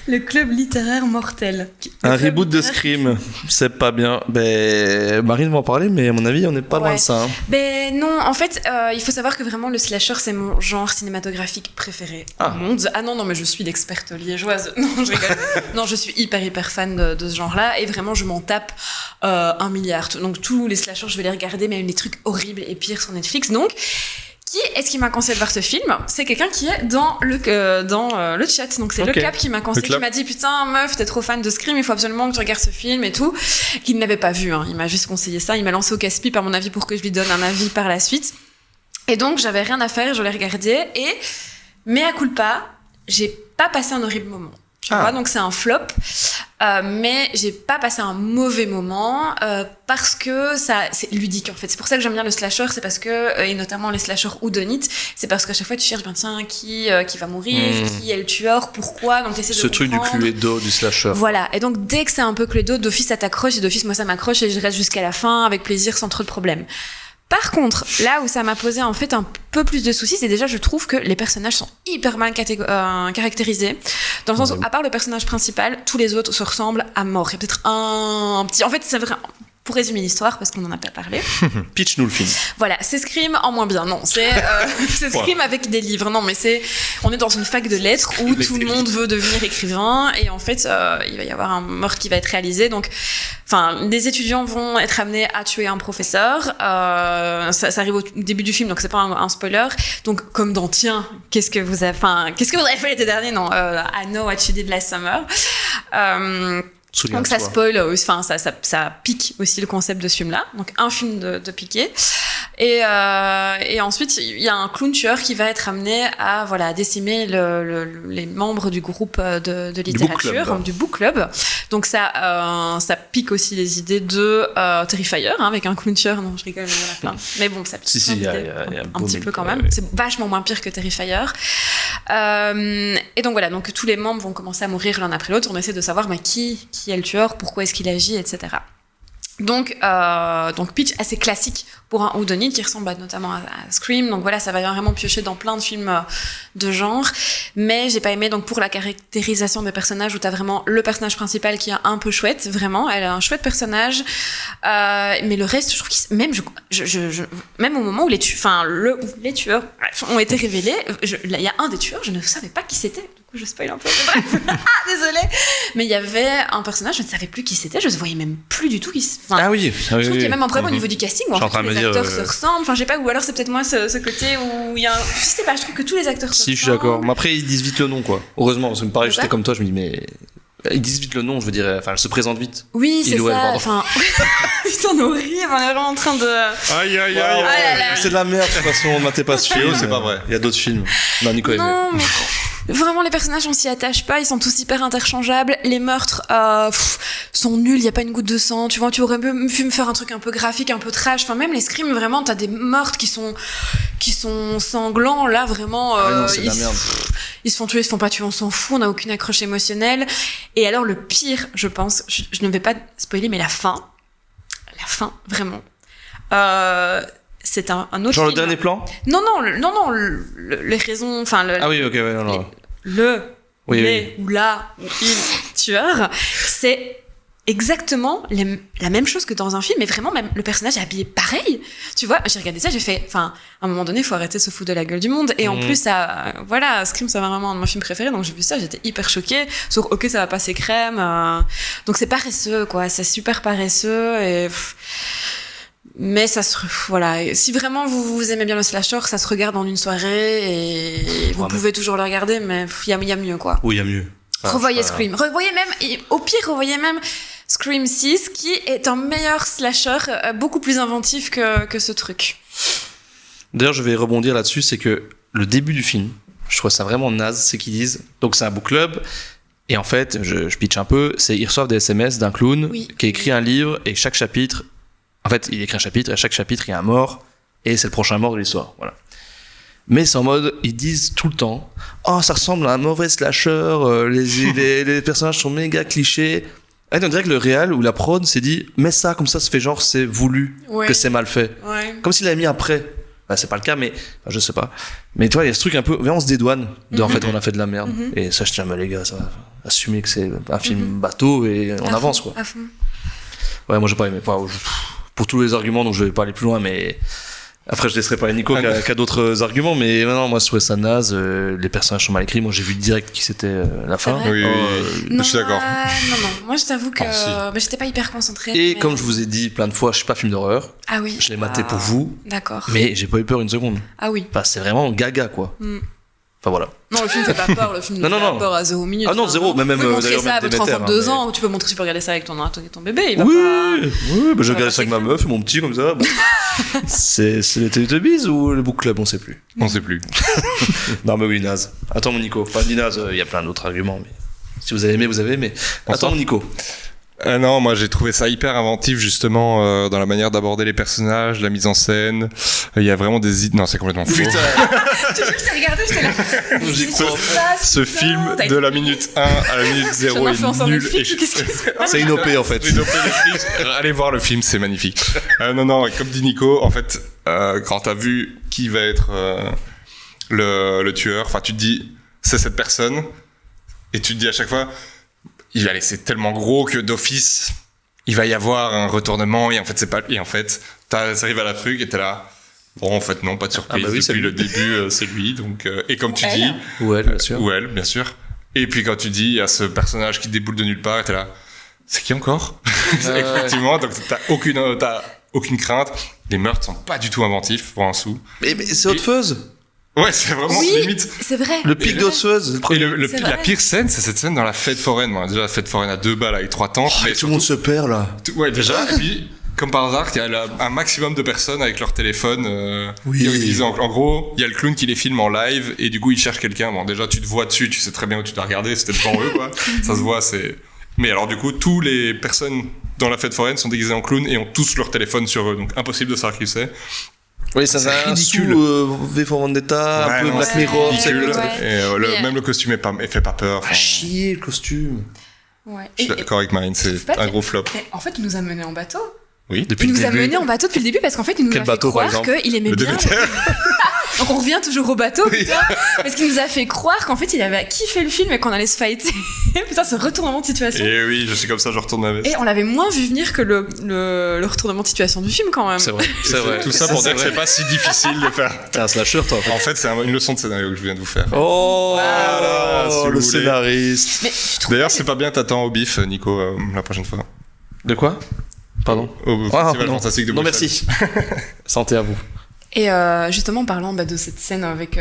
Le club littéraire mortel. Un Le club reboot de littéraire- Scream, c'est pas bien. Ben, Marine va en parler, mais à mon avis, on n'est pas loin Ouais. de ça. Hein. Ben non, en fait, il faut savoir que vraiment le slasher, c'est mon genre cinématographique préféré Ah. au monde. Ah non, mais je suis l'experte liégeoise. Non, je rigole. Non, je suis hyper fan de ce genre-là et vraiment, je m'en tape 1 milliard. Donc tous les slashers, je vais les regarder, même les trucs horribles et pires sur Netflix. Donc, qui est-ce qui m'a conseillé de voir ce film? C'est quelqu'un qui est dans le chat. Donc c'est Ok. le Clap qui m'a conseillé, Le Clap. qui m'a dit putain meuf, t'es trop fan de Scream, il faut absolument que tu regardes ce film et tout. Qu'il n'avait pas vu, hein. Il m'a juste conseillé ça. Il m'a lancé au casse-pipe à mon avis pour que je lui donne un avis par la suite. Et donc j'avais rien à faire, je l'ai regardé et mea culpa, j'ai pas passé un horrible moment. Tu vois, donc c'est un flop, mais j'ai pas passé un mauvais moment parce que c'est ludique en fait. C'est pour ça que j'aime bien le slasher, c'est parce que et notamment les slashers houdonites, c'est parce qu'à chaque fois tu cherches ben tiens qui va mourir, qui est le tueur, pourquoi, donc t'essaies de Ce truc du comprendre. Cluedo, du slasher. Voilà, et donc dès que c'est un peu Cluedo, d'office ça t'accroche et d'office moi ça m'accroche et je reste jusqu'à la fin avec plaisir sans trop de problèmes. Par contre, là où ça m'a posé en fait un peu plus de soucis, c'est déjà je trouve que les personnages sont hyper mal caractérisés, dans le sens où à part le personnage principal, tous les autres se ressemblent à mort. Il y a peut-être un petit... En fait, c'est vrai... Pour résumer l'histoire, parce qu'on en a pas parlé. Pitch-nous le film. Voilà, c'est Scream en moins bien. Non, c'est Scream avec des livres. Non, mais on est dans une fac de lettres où tout le monde veut devenir écrivain et en fait, il va y avoir un meurtre qui va être réalisé. Donc, des étudiants vont être amenés à tuer un professeur. Ça arrive au début du film, donc c'est pas un spoiler. Donc, comme dans Tiens, qu'est-ce que vous avez fait l'été dernier? Non, I Know What You Did Last Summer. Donc ça spoil, ça pique aussi le concept de ce film-là. Donc un film de piquer. Et ensuite, il y a un clown tueur qui va être amené à décimer les membres du groupe de littérature, du book club. Donc ça pique aussi les idées de Terrifier, avec un clown tueur. Non, je rigole, il y en a plein. Mais bon, ça pique il y a un petit peu quand même. C'est vachement moins pire que Terrifier. Et donc voilà, donc tous les membres vont commencer à mourir l'un après l'autre. On essaie de savoir qui est le tueur, pourquoi est-ce qu'il agit, etc. Donc pitch assez classique pour un whodunit qui ressemble notamment à Scream. Donc voilà, ça va vraiment piocher dans plein de films de genre. Mais j'ai pas aimé donc pour la caractérisation des personnages où t'as vraiment le personnage principal qui est un peu chouette, vraiment. Elle a un chouette personnage. Mais le reste, je trouve même au moment où les tueurs ont été révélés, il y a un des tueurs, je ne savais pas qui c'était. Du coup, je spoil un peu. Bref, désolée. Mais il y avait un personnage, je ne savais plus qui c'était. Je ne voyais même plus du tout qui. Ah oui. Je trouve qu'il y a même un problème au niveau du casting. En fait, les acteurs se ressemblent. Enfin, je sais pas. Ou alors c'est peut-être moi ce côté où il y a. Je sais pas. Je trouve que tous les acteurs se ressemblent. Si, je suis d'accord. Mais après, ils disent vite le nom, quoi. Heureusement, parce que pareil, j'étais comme toi, je me dis mais. Ils disent vite le nom, je veux dire, elle se présente vite. Oui, c'est Illouel, ça. pardon. Enfin, putain, on est horrible, on est vraiment en train de. Aïe, aïe, Oh là là. C'est de la merde, de toute façon, matez pas ce film. c'est pas vrai. Il y a d'autres films. Non, Nico aimé. Non, mais vraiment, les personnages, on s'y attache pas, ils sont tous hyper interchangeables. Les meurtres sont nuls, il y a pas une goutte de sang. Tu vois, tu aurais pu me faire un truc un peu graphique, un peu trash. Enfin, même les Scream, vraiment, t'as des meurtres qui sont sanglants. Là, vraiment, non, c'est de la merde. Ils se font tuer, ils se font pas tuer, on s'en fout, on n'a aucune accroche émotionnelle. Et alors, le pire, je pense, je ne vais pas spoiler, mais la fin, vraiment. C'est un autre Genre film. le dernier plan. Non, les raisons, Ah oui, ok, ouais, non. ou la, ou il tueur, c'est exactement la même chose que dans un film, mais vraiment, même le personnage est habillé pareil. Tu vois, j'ai regardé ça, j'ai fait, à un moment donné, il faut arrêter de se foutre de la gueule du monde. Et en plus, Scream, c'est vraiment un de mes films préférés, donc j'ai vu ça, j'étais hyper choquée. Sur, ok, ça va passer crème. Donc c'est paresseux, quoi, c'est super paresseux et. Mais voilà. Si vraiment vous aimez bien le slasher, ça se regarde en une soirée et vous pouvez toujours le regarder, mais il y a mieux, quoi. Oui, il y a mieux. Revoyez Scream. Au pire, revoyez même Scream 6, qui est un meilleur slasher, beaucoup plus inventif que ce truc. D'ailleurs, je vais rebondir là-dessus, c'est que le début du film, je trouve ça vraiment naze, c'est qu'ils disent, donc c'est un book club, et en fait, je pitch un peu, ils reçoivent des SMS d'un clown qui écrit un livre, et chaque chapitre, en fait, il écrit un chapitre, et à chaque chapitre, il y a un mort, et c'est le prochain mort de l'histoire, voilà. Mais c'est en mode, ils disent tout le temps, oh, ça ressemble à un mauvais slasher, les personnages sont méga clichés, on dirait que le réal ou la prod s'est dit, mets ça, comme ça se fait genre, c'est voulu, Ouais. que c'est mal fait. Ouais. Comme s'il l'avait mis après. Bah, c'est pas le cas, mais je sais pas. Mais toi, il y a ce truc un peu, viens, on se dédouane de en fait, on a fait de la merde. Et ça, je tiens, les gars, ça va assumer que c'est un film bateau et on À avance, fond, quoi. à fond. Ouais, moi, j'ai pas aimé. Enfin, pour tous les arguments, donc je vais pas aller plus loin, mais après, je laisserai parler Nico qui a d'autres arguments, mais non, moi, je trouvais ça naze. Les personnages sont mal écrits. Moi, j'ai vu direct qui c'était la fin. vrai Oui, Non, je suis d'accord. Non, moi je t'avoue que Ah, si. bah, j'étais pas hyper concentrée. Et mais- comme je vous ai dit plein de fois, je suis pas film d'horreur. Ah oui. Je l'ai maté pour vous, D'accord. mais j'ai pas eu peur une seconde. Ah oui. Enfin, c'est vraiment gaga, quoi. Mm. Enfin, voilà. Non, le film fait pas peur, le film Non, ne fait non, pas non. peur à 0 minutes. Ah non, zéro, mais même, Vous pouvez montrer d'ailleurs, ça à même votre enfant de Déméter, 2 hein, ans, tu peux montrer, tu peux regarder ça avec ton bébé, il va Oui, pas... oui, bah, je va regardais pas ça avec ma s'écraser. meuf et mon petit comme ça. Bon. c'est les Teletubbies ou le Book Club, on sait plus. On sait plus. Non, mais oui, naze. Attends, mon Nico. Pas dit naze, il y a plein d'autres arguments, mais si vous avez aimé, vous avez aimé. On Attends, sort. mon Nico. Non, moi j'ai trouvé ça hyper inventif justement dans la manière d'aborder les personnages, la mise en scène. Il y a vraiment des idées. Non, c'est complètement faux. Je te jure que je t'ai regardé, j'étais là. J'y Qu'est-ce crois. qui se passe, Ce putain, film t'as de la minute 1 à la minute été 0 un est influenceur nul. Netflix ou qu'est-ce qui se passe? C'est une OP en fait. Une OP Netflix. Allez voir le film, c'est magnifique. Non, et comme dit Nico, en fait, quand t'as vu qui va être le tueur, enfin tu te dis c'est cette personne, et tu te dis à chaque fois, allez, c'est tellement gros que d'office il va y avoir un retournement, et en fait c'est pas, et en fait t'arrives à la truc et t'es là. Bon, en fait, non, pas de surprise. Ah bah oui, c'est Depuis lui. le début, c'est lui. Donc, et comme tu Elle. dis, Ou elle, bien sûr. ou elle, bien sûr. Et puis quand tu dis, il y a ce personnage qui déboule de nulle part, et t'es là, c'est qui encore? Ouais. Effectivement, donc t'as aucune crainte. Les meurtres sont pas du tout inventifs pour un sou. Mais c'est Hot Fuzz. Ouais, c'est vraiment Oui, limite. c'est vrai. Le pic de Hot Fuzz. le Et premier. la C'est vrai. pire scène, c'est cette scène dans la fête foraine. Moi, déjà, la fête foraine à 2 balles avec 3 tentes. mais Tout le monde se perd là. Ouais, déjà. Et puis, comme par hasard, il y a un maximum de personnes avec leur téléphone. Oui. Qui ont utilisé en gros, il y a le clown qui les filme en live et du coup, il cherche quelqu'un. Bon, déjà, tu te vois dessus, tu sais très bien où tu dois regarder. C'était devant eux, quoi. Ça se voit, c'est. Mais alors, du coup, tous les personnes dans la fête foraine sont déguisées en clown et ont tous leur téléphone sur eux. Donc, impossible de savoir qui c'est. Oui, ça C'est c'est ridicule. V for Vendetta, un Ouais, peu non, Black c'est Mirror. ridicule. tu sais, Ouais. Et Mais, même le costume fait pas peur. Ah, Enfin, chier le costume. Ouais. je suis d'accord avec Marine, c'est pas un que- gros flop. Mais en fait, il nous a menés en bateau. Oui. Depuis Il le nous a début. menés en bateau depuis le début parce qu'en fait, il nous Quel a fait bateau, par croire exemple qu'il aimait Le bien. Déméter. Donc on revient toujours au bateau, putain. Parce qu'il nous a fait croire qu'en fait, il avait kiffé le film et qu'on allait se fighter. Putain, ce retournement de situation. Et oui, je suis comme ça, je retourne ma veste. Et on l'avait moins vu venir que le retournement de situation du film quand même. C'est vrai, c'est vrai. Tout ça pour dire que c'est pas si difficile de faire. T'es un slasher, toi. en fait. En fait, c'est une leçon de scénario que je viens de vous faire. Oh, Voilà, si vous le voulez. scénariste. Mais tu trouves D'ailleurs, c'est pas bien, t'attends au bif, Nico, la prochaine fois. De quoi Pardon. Au Ah, Festival non. Fantastique de Non, Bruxelles. merci. Santé à vous. Et justement, en parlant de cette scène avec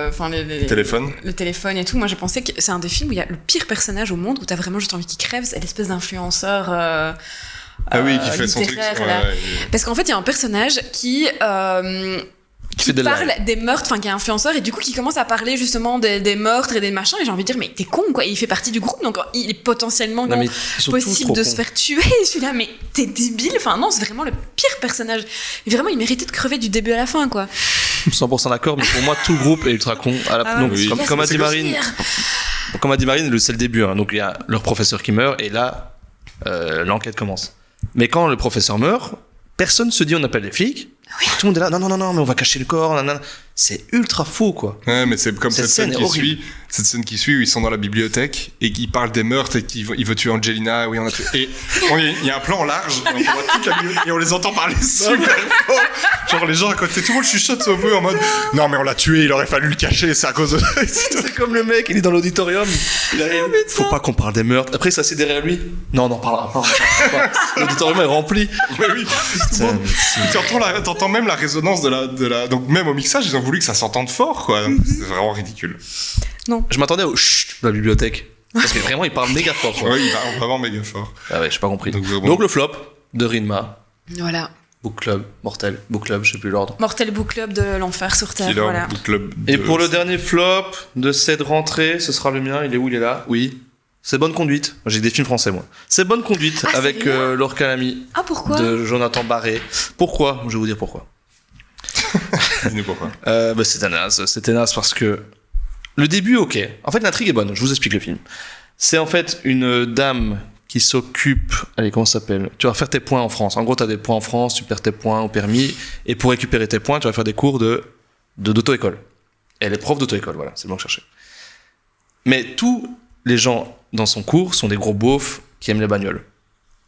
enfin Téléphone. le téléphone et tout, moi j'ai pensé que c'est un des films où il y a le pire personnage au monde, où t'as vraiment juste envie qu'il crève, c'est l'espèce d'influenceur. Ah oui, qui fait son truc. littéraire, Ouais, là. ouais. Parce qu'en fait, il y a un personnage qui fait des parle lives. des meurtres, enfin qui est influenceur, et du coup qui commence à parler justement des meurtres et des machins, et j'ai envie de dire, mais t'es con quoi, il fait partie du groupe, donc il est potentiellement Non, mais ils sont tous possible trop de cons. se faire tuer. Je suis là, mais t'es débile, enfin non, c'est vraiment le pire personnage. Et vraiment, il méritait de crever du début à la fin quoi. 100% d'accord, mais pour moi, tout le groupe est ultra con. Ah Donc, oui. comme a c'est dit Marine, pire. comme a dit Marine, c'est le début. Hein. Donc, il y a leur professeur qui meurt, et là, l'enquête commence. Mais quand le professeur meurt, personne se dit on appelle les flics. Tout le monde est là, non, mais on va cacher le corps. Nanana. C'est ultra faux, quoi. Ouais, mais c'est comme Cette cette scène scène est qui horrible. suit. Cette scène qui suit où ils sont dans la bibliothèque et qu'ils parlent des meurtres et il veut tuer Angelina. Oui, on a tué. Et il y a un plan large. Et on voit toute la bibliothèque et on les entend parler super fort. Genre les gens à côté, tout le monde chuchote sauf eux en mode non, mais on l'a tué, il aurait fallu le cacher, c'est à cause de. C'est comme le mec, il est dans l'auditorium. Il arrive. Faut pas qu'on parle des meurtres. Après, ça c'est derrière lui. Non, on en parlera pas. L'auditorium est rempli. Mais oui. Putain, T'entends même la résonance de la. Donc même au mixage, ils ont voulu que ça s'entende fort, quoi. Donc, c'est vraiment ridicule. Je m'attendais au chut de la bibliothèque. Parce que vraiment, il parle méga fort. Quoi. Ouais, il va vraiment méga fort. Ah ouais, j'ai pas compris. Donc, vraiment. Donc le flop de Rinma, Voilà. Book Club, Mortel, Book Club, je sais plus l'ordre. Mortel Book Club de l'enfer sur Terre, Killer voilà. Book Club Et de- pour le dernier flop de cette rentrée, ce sera le mien. Il est où? Il est là. Oui. C'est Bonne Conduite. J'ai des films français, moi. C'est Bonne Conduite Ah, avec sérieux Laure Calamy Ah, pourquoi de Jonathan Barré. Pourquoi? Je vais vous dire pourquoi. Dis-nous pourquoi. C'était naze parce que le début, ok. En fait, l'intrigue est bonne. Je vous explique le film. C'est en fait une dame qui s'occupe... Allez, comment ça s'appelle? Tu vas faire tes points en France. En gros, tu as des points en France, tu perds tes points au permis. Et pour récupérer tes points, tu vas faire des cours d'auto-école. Elle est prof d'auto-école, voilà, c'est le mot que je cherchais. Mais tous les gens dans son cours sont des gros beaufs qui aiment les bagnoles.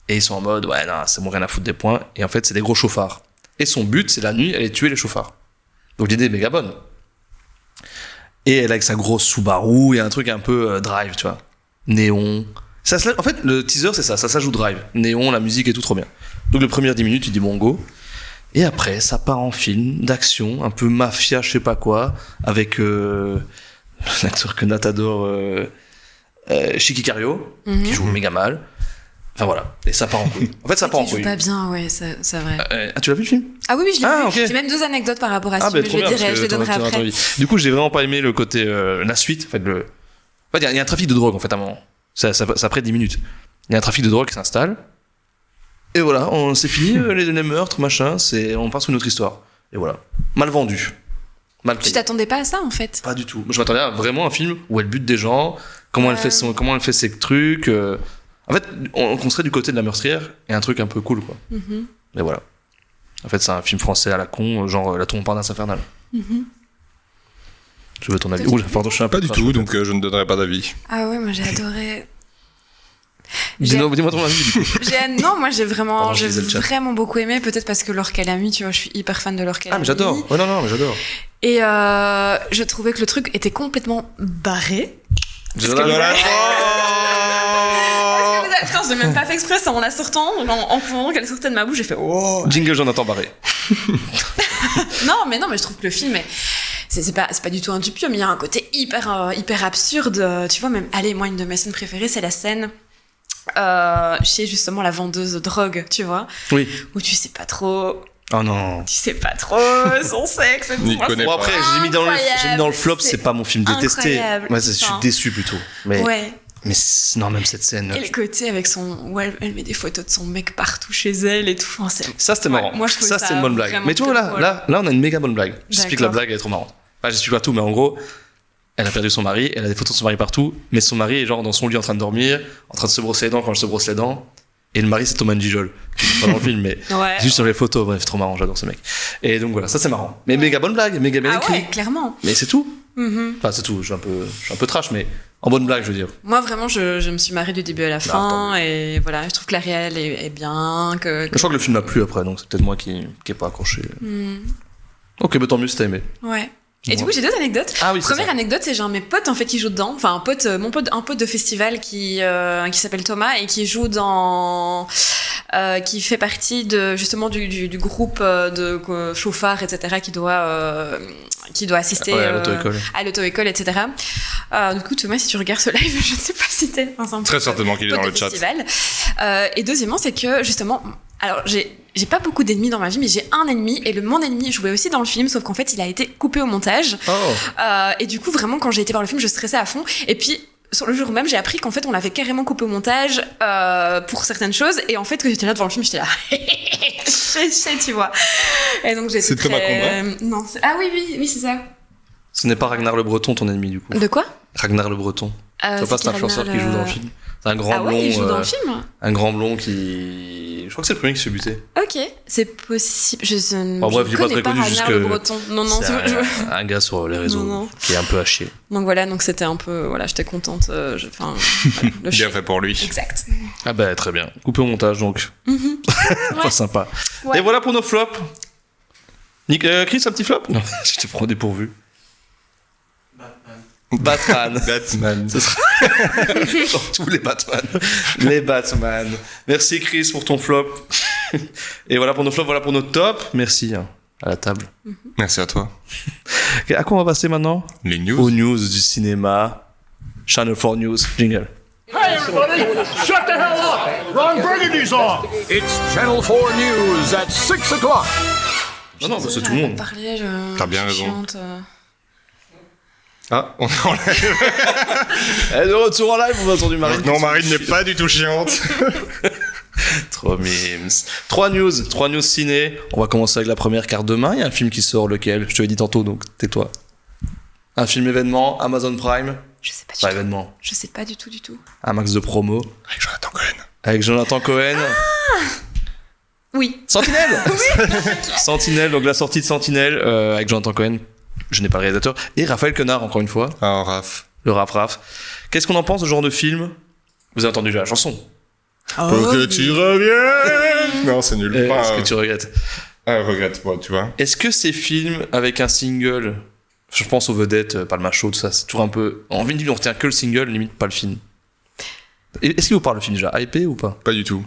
Et ils sont en mode, ouais, non, c'est bon, rien à foutre des points. Et en fait, c'est des gros chauffards. Et son but, c'est la nuit, elle est tuer les chauffards. Donc l'idée est méga bonne. Et elle, avec sa grosse Subaru, il y a un truc un peu drive, tu vois. Néon. En fait, le teaser, c'est ça joue drive. Néon, la musique et tout, trop bien. Donc les premières 10 minutes, tu dis bon, go. Et après, ça part en film d'action, un peu mafia, je sais pas quoi, avec l'acteur que Nat adore, Chiqui Cario, qui joue méga mal. Enfin voilà, et ça part en couille. En fait, ça part en couille. Il joue pas bien, ouais, c'est vrai. Tu l'as vu le film? Ah oui, je l'ai vu. Okay. J'ai même 2 anecdotes par rapport à ça, mais je les donnerai après. Du coup, j'ai vraiment pas aimé le côté, la suite. En fait, il y a un trafic de drogue, en fait, à un moment. Ça après 10 minutes. Il y a un trafic de drogue qui s'installe. Et voilà, c'est fini, les meurtres, machin, on part sur une autre histoire. Et voilà. Mal vendu. Mal payé. Tu t'attendais pas à ça, en fait? Pas du tout. Je m'attendais à vraiment un film où elle bute des gens, comment elle fait ses trucs. En fait, on serait du côté de la meurtrière et un truc un peu cool, quoi. Et voilà. En fait, c'est un film français à la con, genre La Tombe Montparnasse infernale. Je veux ton avis. Ouh, pardon, je suis un peu Pas du tout, donc je ne donnerai pas d'avis. Ah ouais, moi j'ai adoré. Dis-moi ton avis, du coup. Non, moi j'ai Pardon, vraiment beaucoup aimé, peut-être parce que Laure Calamy, tu vois, je suis hyper fan de Laure Calamy. Ah, mais j'adore. Ouais, non, mais j'adore. Et je trouvais que le truc était complètement barré. Putain, je l'ai même pas fait exprès, c'est en la sortant, en pendant qu'elle sortait de ma bouche, j'ai fait oh. Jingle Jonathan Barré. non, mais je trouve que le film c'est pas du tout un dupieux, mais il y a un côté hyper absurde. Tu vois, même, allez, moi, une de mes scènes préférées, c'est la scène chez justement la vendeuse de drogue, tu vois. Oui. Où tu sais pas trop. Oh non. Tu sais pas trop son sexe. N'y connais pas. Après, j'ai mis dans le flop, c'est pas mon film détesté. Ouais, je suis déçu plutôt. Mais, ouais. Mais non, même cette scène. Et le côté avec où elle met des photos de son mec partout chez elle et tout. Enfin, ça, c'était marrant. Moi, je trouve ça, c'était une bonne blague. Mais tu vois, là, on a une méga bonne blague. J'explique la blague, elle est trop marrante. Enfin, j'explique pas tout, mais en gros, elle a perdu son mari, elle a des photos de son mari partout, mais son mari est genre dans son lit en train de dormir, en train de se brosser les dents quand elle se brosse les dents. Et le mari, c'est Thomas Gijol, qui est pas dans le film, mais juste sur les photos. Bref, trop marrant, j'adore ce mec. Et donc voilà, ça c'est marrant. Mais méga bonne blague, méga bien écrit. Ouais, clairement. Mais c'est tout. Enfin, c'est tout. Je suis un peu trash, mais en bonne blague, je veux dire. Moi, vraiment, je me suis marrée du début à la fin. Et voilà, je trouve que la réelle est bien. Je crois que le film m'a plu après, donc c'est peut-être moi qui n'ai pas accroché. Ok, mais tant mieux si t'as aimé. Ouais. Et du coup, j'ai 2 anecdotes. Ah oui, Première anecdote, c'est j'ai un de mes potes en fait qui joue dedans. Enfin, un pote de festival qui s'appelle Thomas et qui joue qui fait partie justement du groupe de chauffards, etc. qui doit assister à l'auto-école, etc. Du coup, Thomas, si tu regardes ce live, je ne sais pas si t'es très certainement qu'il est dans le chat. Et deuxièmement, c'est que justement, alors j'ai pas beaucoup d'ennemis dans ma vie, mais j'ai un ennemi, et mon ennemi jouait aussi dans le film, sauf qu'en fait il a été coupé au montage. Et du coup, vraiment, quand j'ai été voir le film, je stressais à fond. Et puis sur le jour même, j'ai appris qu'en fait on l'avait carrément coupé au montage pour certaines choses, et en fait que j'étais là devant le film, j'étais là tu vois. Et donc j'étais c'est Thomas Combray. Non, oui, c'est ça. Ce n'est pas Ragnar le Breton, ton ennemi, du coup. De quoi? Ragnar le Breton. Tu vois pas cet influenceur qui joue dans le film? C'est un grand blond. Il joue dans le film? Un grand blond qui. Je crois que c'est le premier qui se fait buter. Ok, c'est possible. Je ne bref, il est pas très connu, juste que. Le Breton. Non, c'est un gars sur les réseaux qui est un peu à chier. Donc voilà, c'était un peu. Voilà, j'étais contente. Bien fait pour lui. Exact. Ah bah, très bien. Coupé au montage, donc. Pas sympa. Ouais. Et voilà pour nos flops. Chris, un petit flop? Non, je te prends dépourvu. Batman. Ce sera... Genre tous les Batman. Les Batman. Merci Chris pour ton flop. Et voilà pour nos flops, voilà pour nos tops. Merci à la table. Merci à toi. Okay, à quoi on va passer maintenant? Les news. Aux news du cinéma. Channel 4 News. Jingle. Hey everybody, shut the hell up! Ron Burgundy's on! It's Channel 4 News at 6 o'clock. Non, c'est tout le monde. T'as bien raison. Ah, on est en live. De retour en live, on a entendu Marine. Non, Marine n'est pas du tout chiante. Trop mimes. 3 news ciné. On va commencer avec la première, car demain, il y a un film qui sort, lequel? Je te l'ai dit tantôt, donc tais-toi. Un film événement, Amazon Prime. Je sais pas du tout. Pas événement. Je sais pas du tout. Un max de promo. Avec Jonathan Cohen. Avec Jonathan Cohen. Oui. Sentinelle. Sentinelle, donc la sortie de Sentinelle avec Jonathan Cohen. Je n'ai pas le réalisateur. Et Raphaël Quenard, encore une fois. Ah, Raph. Le Raph. Qu'est-ce qu'on en pense de ce genre de film? Vous avez entendu la chanson? Pour que tu reviennes. Non, c'est nul. Est-ce que tu regrettes? Regrette, moi, tu vois. Est-ce que ces films avec un single, je pense aux vedettes, Palma Show, tout ça, c'est toujours un peu. En vinyle, on retient que le single, limite pas le film. Est-ce qu'il vous parle le film déjà? Hypé ou pas? Pas du tout.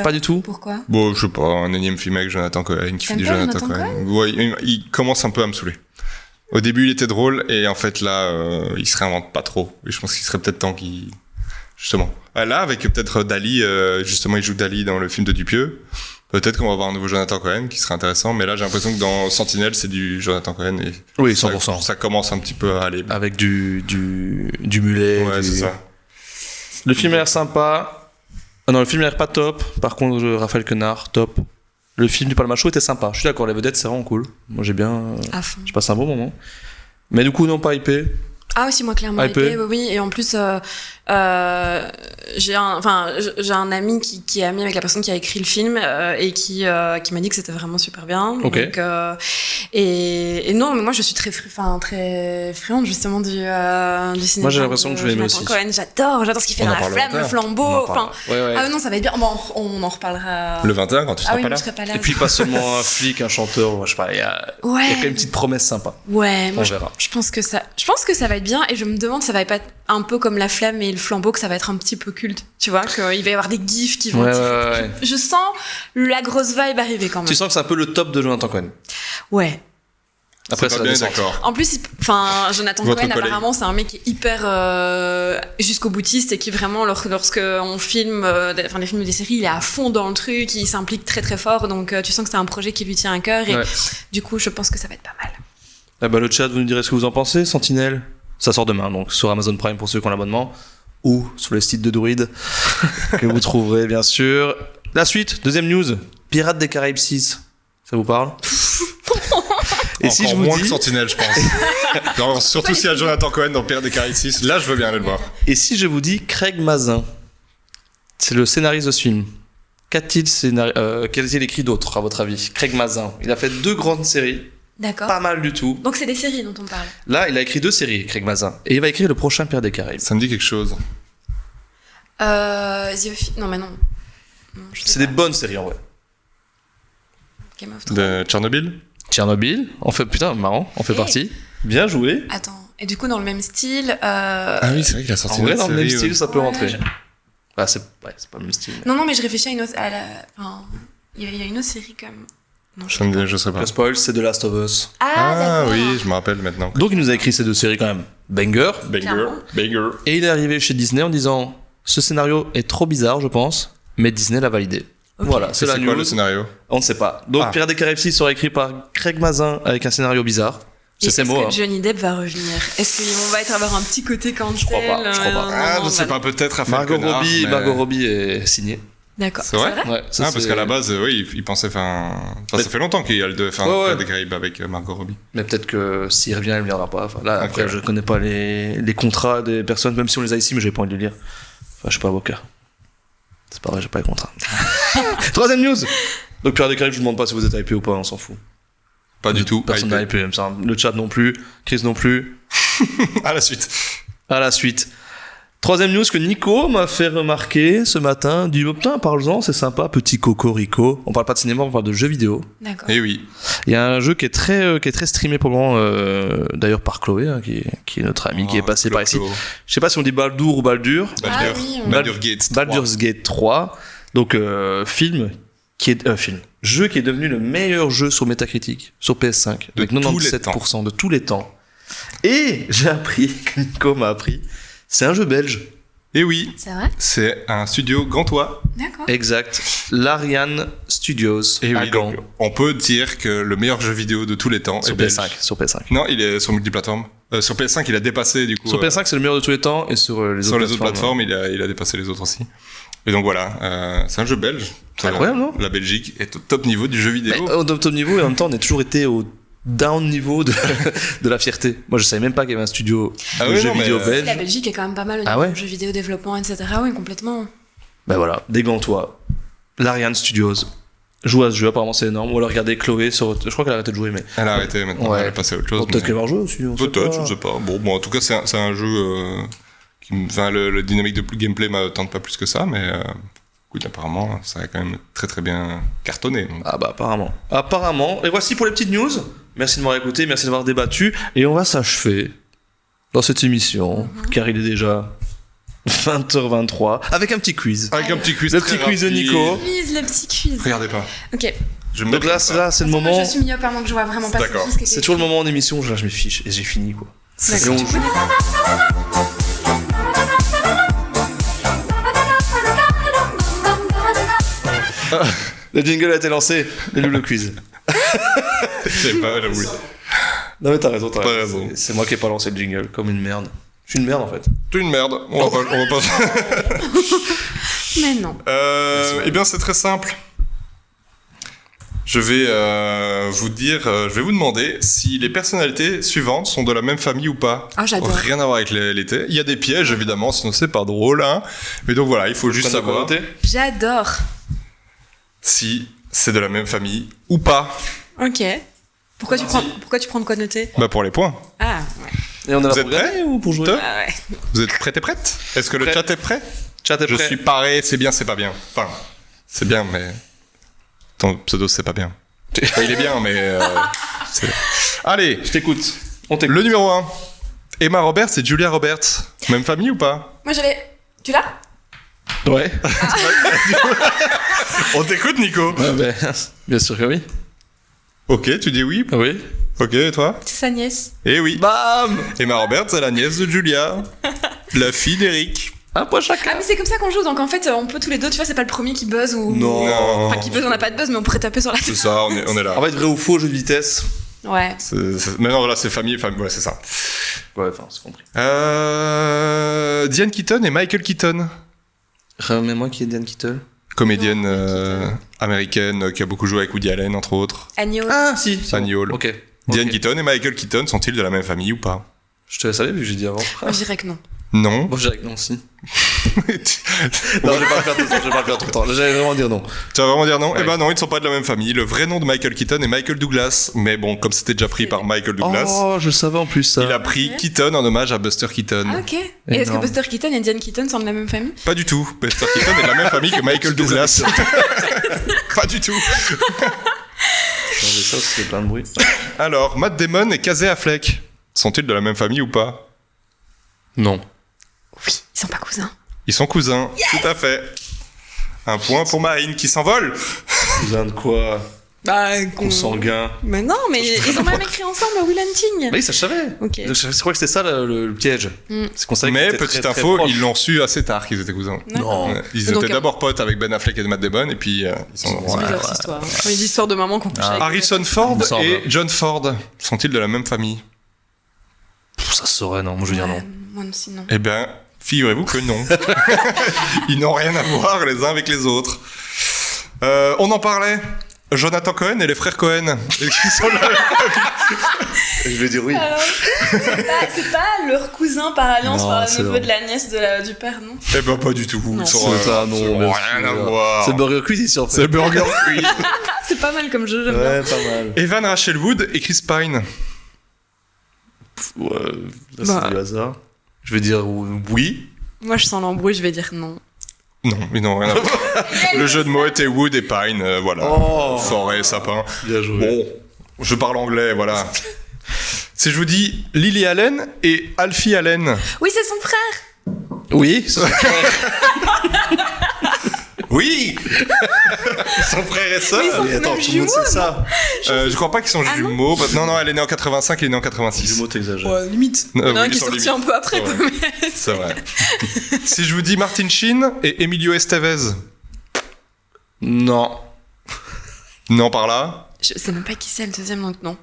Pas du tout? Pourquoi? Bon, je sais pas, un énième film avec Jonathan Cohen qui fait T'aimes du pas Jonathan Jonathan Cohen. Ouais, il commence un peu à me saouler. Au début, il était drôle, et en fait, là, il se réinvente pas trop. Et je pense qu'il serait peut-être temps qu'il. Justement. Là, avec peut-être Dali, justement, il joue Dali dans le film de Dupieux. Peut-être qu'on va avoir un nouveau Jonathan Cohen qui serait intéressant, mais là, j'ai l'impression que dans Sentinelle, c'est du Jonathan Cohen. Et Oui, 100%. Ça commence un petit peu à aller. Avec du mulet. Ouais, c'est ça. Le film a l'air sympa. Ah non, le film a l'air pas top. Par contre, Raphaël Quenard, top. Le film du Palma Show était sympa. Je suis d'accord, les vedettes, c'est vraiment cool. Moi, j'ai bien. À fond. J'ai passé un bon moment. Mais du coup, non, pas hypé. Ah aussi, moi clairement Hypé. hypé, oui. Et en plus, j'ai un ami qui est ami avec la personne qui a écrit le film et qui m'a dit que c'était vraiment super bien. Ok. Donc, et non, mais moi je suis très friande justement du cinéma. Moi, j'ai l'impression que je vais aimer Jonathan aussi. Cohen, j'adore ce qu'il fait On dans en La parle Flamme, le longtemps. flambeau. Enfin, Ouais. ah non, ça va être bien. Bon, on en reparlera. Le 21, quand tu Ah seras oui, pas mais là. je serai pas là. Et puis, pas seulement un flic, un chanteur, je sais pas, il y a quand même une petite promesse sympa. Ouais, On moi verra. je pense que ça va être bien et je me demande ça va pas être un peu comme La Flamme et le flambeau, que ça va être un petit peu culte, tu vois, qu'il va y avoir des gifs qui vont Ouais. Je sens la grosse vibe arriver quand même. Tu sens que c'est un peu le top de Jonathan Cohen. Ouais. Après, C'est ça pas bien descend. d'accord. En plus, Jonathan Votre Cohen, collègue. apparemment, c'est un mec qui est hyper jusqu'au boutiste et qui vraiment, lorsque on filme, les films ou des séries, il est à fond dans le truc, il s'implique très très fort, donc tu sens que c'est un projet qui lui tient à cœur et Ouais. du coup, je pense que ça va être pas mal. Ah bah, le chat, vous nous direz ce que vous en pensez. Sentinelle, ça sort demain, donc sur Amazon Prime pour ceux qui ont l'abonnement, ou sur le site de Druid, que vous trouverez bien sûr. La suite, deuxième news, Pirates des Caraïbes 6. Ça vous parle? Et si je vous moins dis, que Sentinelle, je pense. Genre, surtout s'il y a Jonathan Cohen dans Pirates des Caraïbes 6, là, je veux bien aller le voir. et si je vous dis Craig Mazin, c'est le scénariste de ce film. Qu'a-t-il écrit d'autre, à votre avis? Craig Mazin. Il a fait 2 grandes séries, D'accord. pas mal du tout. Donc c'est des séries dont on parle. Là, il a écrit 2 séries, Craig Mazin. Et il va écrire le prochain Pirates des Caraïbes. Ça me dit quelque chose. Non, mais non. Non, je sais C'est pas. des bonnes séries en vrai. Game of Thrones. De Tchernobyl. Tchernobyl, putain, marrant, on fait Et- partie. Bien joué. Attends. Et du coup, dans le même style. Ah oui, c'est vrai qu'il a sorti En vrai, une dans le même série, style, ça peut Ouais, rentrer. je- Ah, c'est pas le même style. Non, mais je réfléchis à une autre. Il y a une autre série quand même. Non, je sais pas. Je sais pas. Le spoil, c'est The Last of Us. Ah, d'accord. oui, je me rappelle maintenant. Donc, il nous a écrit ces 2 séries quand même. Banger. Clairement. Banger. Et il est arrivé chez Disney en disant ce scénario est trop bizarre, je pense, mais Disney l'a validé. Ok. Voilà, c'est la C'est news. quoi le scénario? On ne sait pas. Donc, Ah. Pirates des Caraïbes 6 sera écrit par Craig Mazin avec un scénario bizarre. C'est Et ses est-ce mots. que hein. Johnny Depp va revenir? Est-ce qu'on va avoir un petit côté cancel? Je crois pas. Ah, non, je sais bah, pas, peut-être à Margot Robbie est signée. D'accord. C'est vrai Ouais, ça, Ah, parce c'est- qu'à la base, oui, il pensait faire Mais- ça fait longtemps qu'il y a le Ouais, ouais. Pirates des Caraïbes avec Margot Robbie. Mais peut-être que s'il revient, il ne viendra pas. Enfin, là, Ok, après, ouais. je connais pas les contrats des personnes, même si on les a ici, mais j'ai pas envie de les lire. Enfin, je suis pas avocat. C'est pas vrai, j'ai pas les contrats. Troisième news. Donc, Pirates des Caraïbes, je vous demande pas si vous êtes hypé ou pas, on s'en fout. Pas du tout. Personne n'est hypé, même ça. Le chat non plus, Chris non plus. À la suite. À la suite. Troisième news que Nico m'a fait remarquer ce matin. Du putain, parle-en, c'est sympa, petit cocorico. On parle pas de cinéma, on parle de jeux vidéo. D'accord. Eh oui. Il y a un jeu qui est très streamé pour le moment, d'ailleurs par Chloé, hein, qui est notre amie, qui est passée par ici. Je sais pas si on dit Baldur ou Baldur. Ah oui, Baldur Gates. 3. Baldur's Gate 3. Donc, jeu qui est devenu le meilleur jeu sur Metacritic, sur PS5, De avec tous les 97% de tous les temps. Et j'ai appris, que Nico m'a appris, c'est un jeu belge. Eh oui. C'est vrai? C'est un studio gantois. D'accord. Exact. L'Ariane Studios. Et à oui, Gand. donc, on peut dire que le meilleur jeu vidéo de tous les temps Sur est belge. PS5. Sur PS5. Non, il est sur multiplateforme. Sur PS5, il a dépassé du coup. Sur PS5, c'est le meilleur de tous les temps, et sur les sur autres les autres plateformes, il a dépassé les autres aussi. Et donc voilà, c'est un jeu belge. C'est incroyable, non? La Belgique est au top niveau du jeu vidéo. Mais au top niveau, et en même temps, on a toujours été au down niveau de la fierté. Moi, je savais même pas qu'il y avait un studio Ah de oui, jeux non, mais, vidéo la belge. La Belgique est quand même pas mal au Ah niveau ouais? jeux vidéo, développement, etc. Oui, complètement. Ben voilà, déguante-toi. L'Ariane Studios joue à ce jeu, apparemment c'est énorme. Ou alors regardez Chloé sur. Je crois qu'elle a arrêté de jouer, mais. Elle a arrêté maintenant, Ouais. elle est passée à autre chose. Bon, peut-être mais- qu'elle va rejouer aussi. on sait Peut-être, pas. je sais pas. Bon, en tout cas, c'est un jeu enfin, le dynamique de gameplay me tente pas plus que ça, mais écoute, apparemment, ça a quand même très très bien cartonné. Donc. Ah bah apparemment. Apparemment. Et voici pour les petites news. Merci de m'avoir écouté, merci d'avoir débattu. Et on va s'achever dans cette émission, car il est déjà 20h23, avec un petit quiz. Avec un petit quiz. Le très petit quiz de rapide. Nico. Quiz, le petit quiz. Regardez pas. Ok. Je vais me Donc mettre là, c'est le Moi, moment. je suis myope, moi que je vois vraiment pas D'accord. tout ce qui est C'est toujours le moment en émission où là, je me fiche et j'ai fini quoi. Et D'accord. on joue. Le jingle a été lancé. Et nous le quiz. Je sais pas, j'avoue. Non mais t'as raison, T'as raison. C'est moi qui ai pas lancé le jingle, comme une merde. Je suis une merde en fait. T'es une merde. On va pas. Mais non. Eh bien, c'est très simple. Je vais vous dire, je vais vous demander si les personnalités suivantes sont de la même famille ou pas. Ah, j'adore. Rien à voir avec l'été. Il y a des pièges, évidemment, sinon c'est pas drôle. Hein. Mais donc voilà, il faut juste savoir J'adore. si c'est de la même famille ou pas. Ok. Pourquoi tu prends de quoi noter? Bah pour les points. Ah, ouais. Et on est là Vous pour êtes prêts gagner ou pour jouer? Ah, ouais. Vous êtes prêts et prêtes? Est-ce que le Prêt. chat est prêt? Chat est Je prêt. suis paré, c'est bien, c'est pas bien. Enfin, c'est bien, mais ton pseudo c'est pas bien. Enfin, il est bien, mais allez, Je t'écoute. On t'écoute. le numéro 1. Emma Roberts et Julia Roberts. Même famille ou pas? Moi, j'avais. Tu l'as? Ouais. On t'écoute, Nico. Bien sûr que oui. Ok, tu dis oui. Oui. Ok, et toi? C'est sa nièce. Eh oui. Bam. Emma Roberts, c'est la nièce de Julia, la fille d'Eric. Un point chacun. Ah, mais c'est comme ça qu'on joue, donc en fait, on peut tous les deux, tu vois, c'est pas le premier qui buzz ou. Non. Enfin, qui buzz, on n'a pas de buzz, mais on pourrait taper sur la C'est tête. ça, on est là. En fait, vrai ou faux, jeu de vitesse. Ouais. Mais non, là, c'est famille, ouais, c'est ça. Ouais, enfin, c'est compris. Diane Keaton et Michael Keaton. Remets-moi qui est Diane Keaton. Comédienne américaine qui a beaucoup joué avec Woody Allen, entre autres. Agneau. Ah, si. Annie Hall. Ok. Diane Ok. Keaton et Michael Keaton sont-ils de la même famille ou pas? Je te laisse aller vu que j'ai dit avant. Moi, je dirais que non. Non. Bon, je dirais que non, si. Non, je vais pas le faire tout le temps. Je vais pas le faire tout le temps. J'allais vraiment dire non. Tu vas vraiment dire non? Ouais. Eh ben non, ils ne sont pas de la même famille. Le vrai nom de Michael Keaton est Michael Douglas. Mais bon, comme c'était déjà pris par Michael Douglas, Oh, je le savais en plus ça. il a pris Keaton en hommage à Buster Keaton. Ah, ok. Et est-ce que Énorme. Buster Keaton et Diane Keaton sont de la même famille? Pas du tout. Buster Keaton est de la même famille que Michael Douglas. Pas du tout. Changer ça, c'est plein de bruit. Alors, Matt Damon et Casey Affleck sont-ils de la même famille ou pas? Non. Oui, ils sont pas cousins. Ils sont cousins. Tout à fait. Un point pour Marine qui s'envole. Cousin de quoi? Bah, Consanguin. Mais non, mais ils ont même écrit ensemble Will Hunting. Oui, ça je savais. Ok. Je crois que c'était ça le piège. C'est qu'on savait qu'ils Mais étaient petite très, très info, proches. ils l'ont su assez tard qu'ils étaient cousins. Non. Ils Donc, étaient d'abord potes avec Ben Affleck et Matt Damon, et puis ils sont. C'est bizarre cette histoire. Comme les histoires de maman qu'on couche avec. Harrison Ford Il me semble. et John Ford sont-ils de la même famille? Pff, ça se saurait, non. Moi, je veux dire non. Moi aussi, non. Eh bien, figurez-vous que non. Ils n'ont rien à voir les uns avec les autres. On en parlait. Jonathan Cohen et les frères Cohen. Qui sont de la même Je vais dire oui. Alors, c'est pas leur cousin par alliance, Non, par c'est le neveu vrai. de la nièce du père, non? Eh ben pas du tout. Non. Ils sont, C'est ça, non. ils ont bien rien à sûr. voir. C'est Burger Quiz ici en fait. C'est Burger Quiz. C'est pas mal comme jeu, j'aime bien. Ouais, pas mal. Evan Rachel Wood et Chris Pine. Ouais, là, c'est Bah. du hasard. Je vais dire oui. Moi, je sens l'embrouille, je vais dire non. Non, ils n'ont rien à voir. Le jeu de mots était Wood et Pine, voilà. Oh. Forêt, sapin. Bien joué. Bon, je parle anglais, voilà. Si je vous dis Lily Allen et Alfie Allen. Oui, c'est son frère. Oui. Oui. Son frère et sœur. Oui, ils sont Mais attends, même tout le monde jumeaux, sait ça. Je crois pas qu'ils sont Ah non. jumeaux. Non, non, elle est née en 85, il est né en 86. Jumeaux, t'exagères. Ouais, limite. Il y en a un oui, qui est sans sorti limite. un peu après. Ouais. quoi, mais- C'est vrai. Si je vous dis Martin Sheen et Emilio Estevez. Non. Non, par là. Je sais même pas qui c'est le deuxième, donc non.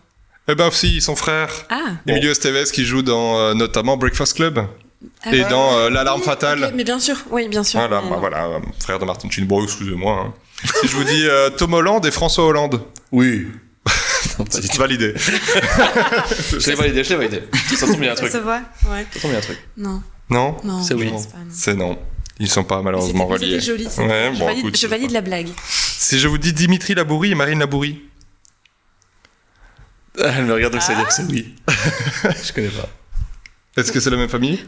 Eh ben, si, ils sont frères. Ah. Emilio Estevez qui joue dans notamment Breakfast Club Ah et ouais. dans L'Alarme Oui, Fatale. ok, mais bien sûr, oui, bien sûr. Voilà, Mais bah non. voilà, frère de Martin Sheen. Bon, excusez-moi. Hein. Si je vous dis Tom Holland et François Hollande. Oui. Non, pas du C'est tout. validé. Je l'ai validé. Ça tombe bien un Ça truc. se voit. Ouais. Ça tombe bien un truc. Non, Non non. C'est oui. je pense pas, non. C'est non. Ils sont pas malheureusement C'était reliés. joli. Ouais, je bon, valide, écoute, je valide la blague. Si je vous dis Dimitri Labourie et Marine Labourie. Elle me regarde donc ça veut dire que c'est oui. Je connais pas. Est-ce que c'est la même famille?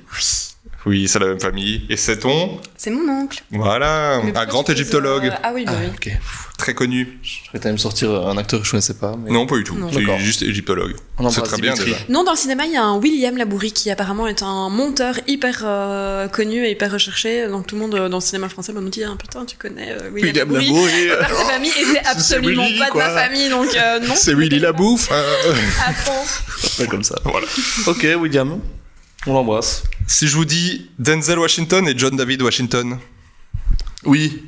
Oui, c'est la même famille. Et c'est ton? C'est mon oncle. Voilà, Mais un pourquoi grand tu poses, égyptologue. Ah oui, bah oui. Ok. Très connu. Je vais quand même sortir un acteur que je connaissais pas. Mais... Non, pas du tout. Non. C'est D'accord. juste égyptologue. On C'est embrasse très bien Dimitri. déjà. Non, dans le cinéma, il y a un William Labourie qui apparemment est un monteur hyper connu et hyper recherché. Donc tout le monde dans le cinéma français nous dit putain, tu connais William Labourie. Par sa famille, et c'est absolument Willy, pas quoi. de ma famille, donc non. C'est Willy la bouffe. Attends. Pas comme ça. Voilà. Ok, William. On l'embrasse. Si je vous dis Denzel Washington et John David Washington. Oui.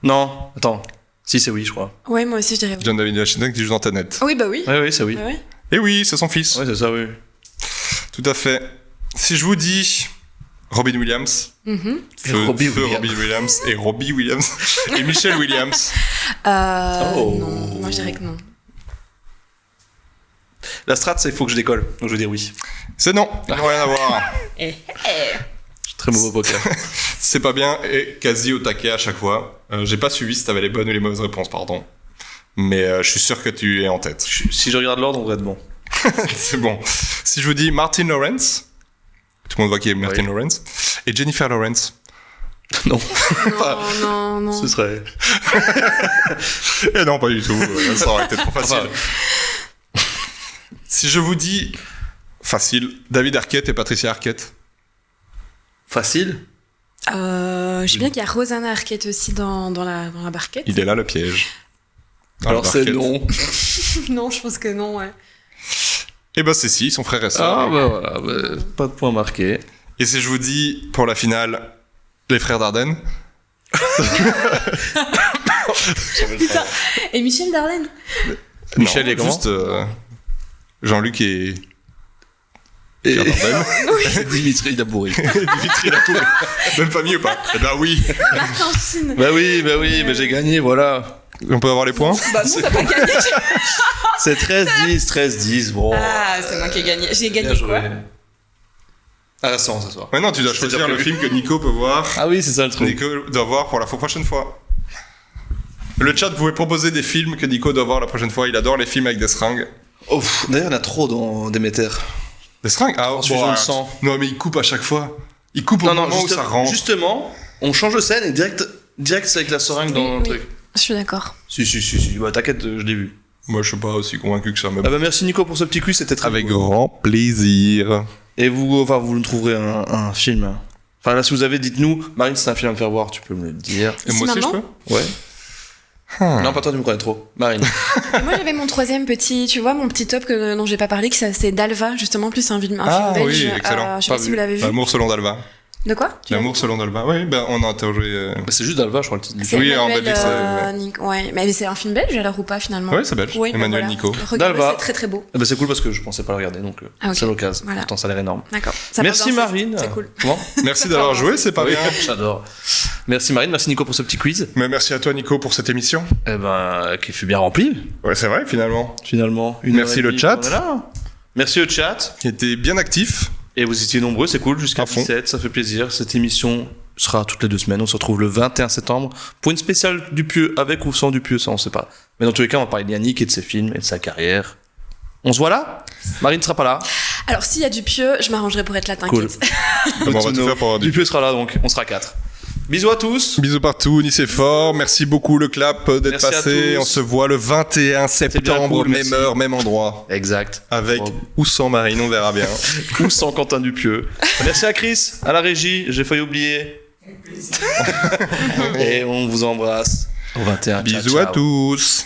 Non. Attends. Si, c'est oui, je crois. Ouais, moi aussi je dirais oui. John David Washington qui joue dans Tenet. Ah oui, bah oui. Oui, oui, c'est oui. Ouais, ouais. Et oui, c'est son fils. Ouais, c'est ça, oui. Tout à fait. Si je vous dis Robin Williams, Mhm. Robbie Feu Williams. Robin Williams et Robbie Williams et Michelle Williams. Oh. Non, moi je dirais que non. La strat, c'est il faut que je décolle. Donc je veux dire oui. C'est non, ils n'ont rien à voir. Eh, eh. Je suis très mauvais au poker. C'est pas bien et quasi au taquet à chaque fois. J'ai pas suivi si t'avais les bonnes ou les mauvaises réponses, pardon. Mais je suis sûr que tu es en tête. Si je regarde l'ordre, on devrait être bon. C'est bon. Si je vous dis Martin Lawrence, tout le monde voit qui est Martin Oui. Lawrence, et Jennifer Lawrence. Non. Non, non. Ce serait. Eh non, pas du tout. Ça aurait été trop facile. Enfin, Si je vous dis facile, David Arquette et Patricia Arquette. facile. Je sais bien qu'il y a Rosanna Arquette aussi dans la barquette. Il est là le piège. Dans Alors la c'est barquette. non. Non, je pense que non, ouais. Eh ben c'est si, son frère et sœur. Ah bah voilà, bah, pas de point marqué. Et si je vous dis pour la finale, les frères Dardenne. Putain. Et Michel Darden. Michel Non, est comment juste Jean-Luc et Et Pierre Dardenne. Dimitri Labourie. Dimitri Latour. Même famille ou pas? Eh ben oui. Martine. Bah oui, mais j'ai gagné, voilà. On peut avoir les points? Bah non, t'as pas gagné. C'est 13-10, 13-10, bon. Ah, c'est moi qui ai gagné. J'ai Bien gagné joué. quoi? Ah, restons, ça soir. Maintenant, tu dois C'était choisir déjà le prévu. film que Nico peut voir. Ah oui, c'est ça le truc. Nico doit voir pour la prochaine fois. Le chat, vous pouvez proposer des films que Nico doit voir la prochaine fois. Il adore les films avec des seringues. Oh, d'ailleurs, il y en a trop dans Déméter. Des seringues? Ah, Transfusion de sang. Non, mais il coupe à chaque fois. Il coupe au Non, non, moment où ça rentre. justement, on change de scène et direct c'est avec la seringue dans le Oui, truc. Je suis d'accord. Si. Bah, t'inquiète, je l'ai vu. Moi, je suis pas aussi convaincu que ça. Mais Ah bah, merci Nico pour ce petit quiz, c'était très avec cool. grand plaisir. Et vous nous trouverez un film. Enfin, là, si vous avez, dites-nous. Marine, c'est un film à me faire voir, tu peux me le dire. Et Si moi aussi, je maintenant peux? Ouais. Non, pas toi, tu me connais trop. Marine. Et moi, j'avais mon troisième petit, tu vois, mon petit top dont j'ai pas parlé, c'est Dalva, justement, plus un film Ah, belge. oui, excellent. Je sais Pas pas si vu. vous l'avez vu. L'amour selon Dalva. De quoi? Tu l'as L'amour selon Dalva. Oui, ben, on a interrogé. Bah, c'est juste Dalva, je crois, le titre. C'est Oui, en Emmanuel, Belgique, c'est- ouais, mais c'est un film belge alors ou pas finalement? Oui, c'est belge. Oui, ben Emmanuel voilà. Nico. Regardez, Dalva. c'est très très beau. Ah bah, c'est cool parce que je pensais pas le regarder, donc Ah, ok. c'est l'occasion. Voilà. Pourtant, ça a l'air énorme. D'accord. Ça Merci part dans- Marine. C'est cool. Comment Merci d'avoir joué, c'est pas Oui, bien. J'adore. Merci Marine, merci Nico pour ce petit quiz. Mais merci à toi, Nico, pour cette émission. Eh ben, qui fut bien rempli, Ouais, c'est vrai, finalement. finalement. Merci le chat. On est là. Merci le chat. Qui était bien actif. Et vous étiez nombreux, c'est cool, jusqu'à À fond. 17, ça fait plaisir. Cette émission sera toutes les 2 semaines. On se retrouve le 21 septembre pour une spéciale Dupieux, avec ou sans Dupieux, ça on sait pas. Mais dans tous les cas, on va parler de Yannick et de ses films et de sa carrière. On se voit là. Marine sera pas là. Alors s'il y a du pieux, je m'arrangerai pour être là, Cool. t'inquiète. On va tout faire pour avoir du. Dupieux sera là, donc on sera 4. Bisous à tous. Bisous partout, Nice est fort. Merci beaucoup, le clap, d'être Merci à passé. tous. On se voit le 21 septembre, cool, même merci. heure, même endroit. Exact. Avec Bon. ou sans Marine, on verra bien. Ou sans Quentin Dupieux. Merci à Chris, à la régie, j'ai failli oublier. Et on vous embrasse au 21. Ciao, Bisous à ciao. tous.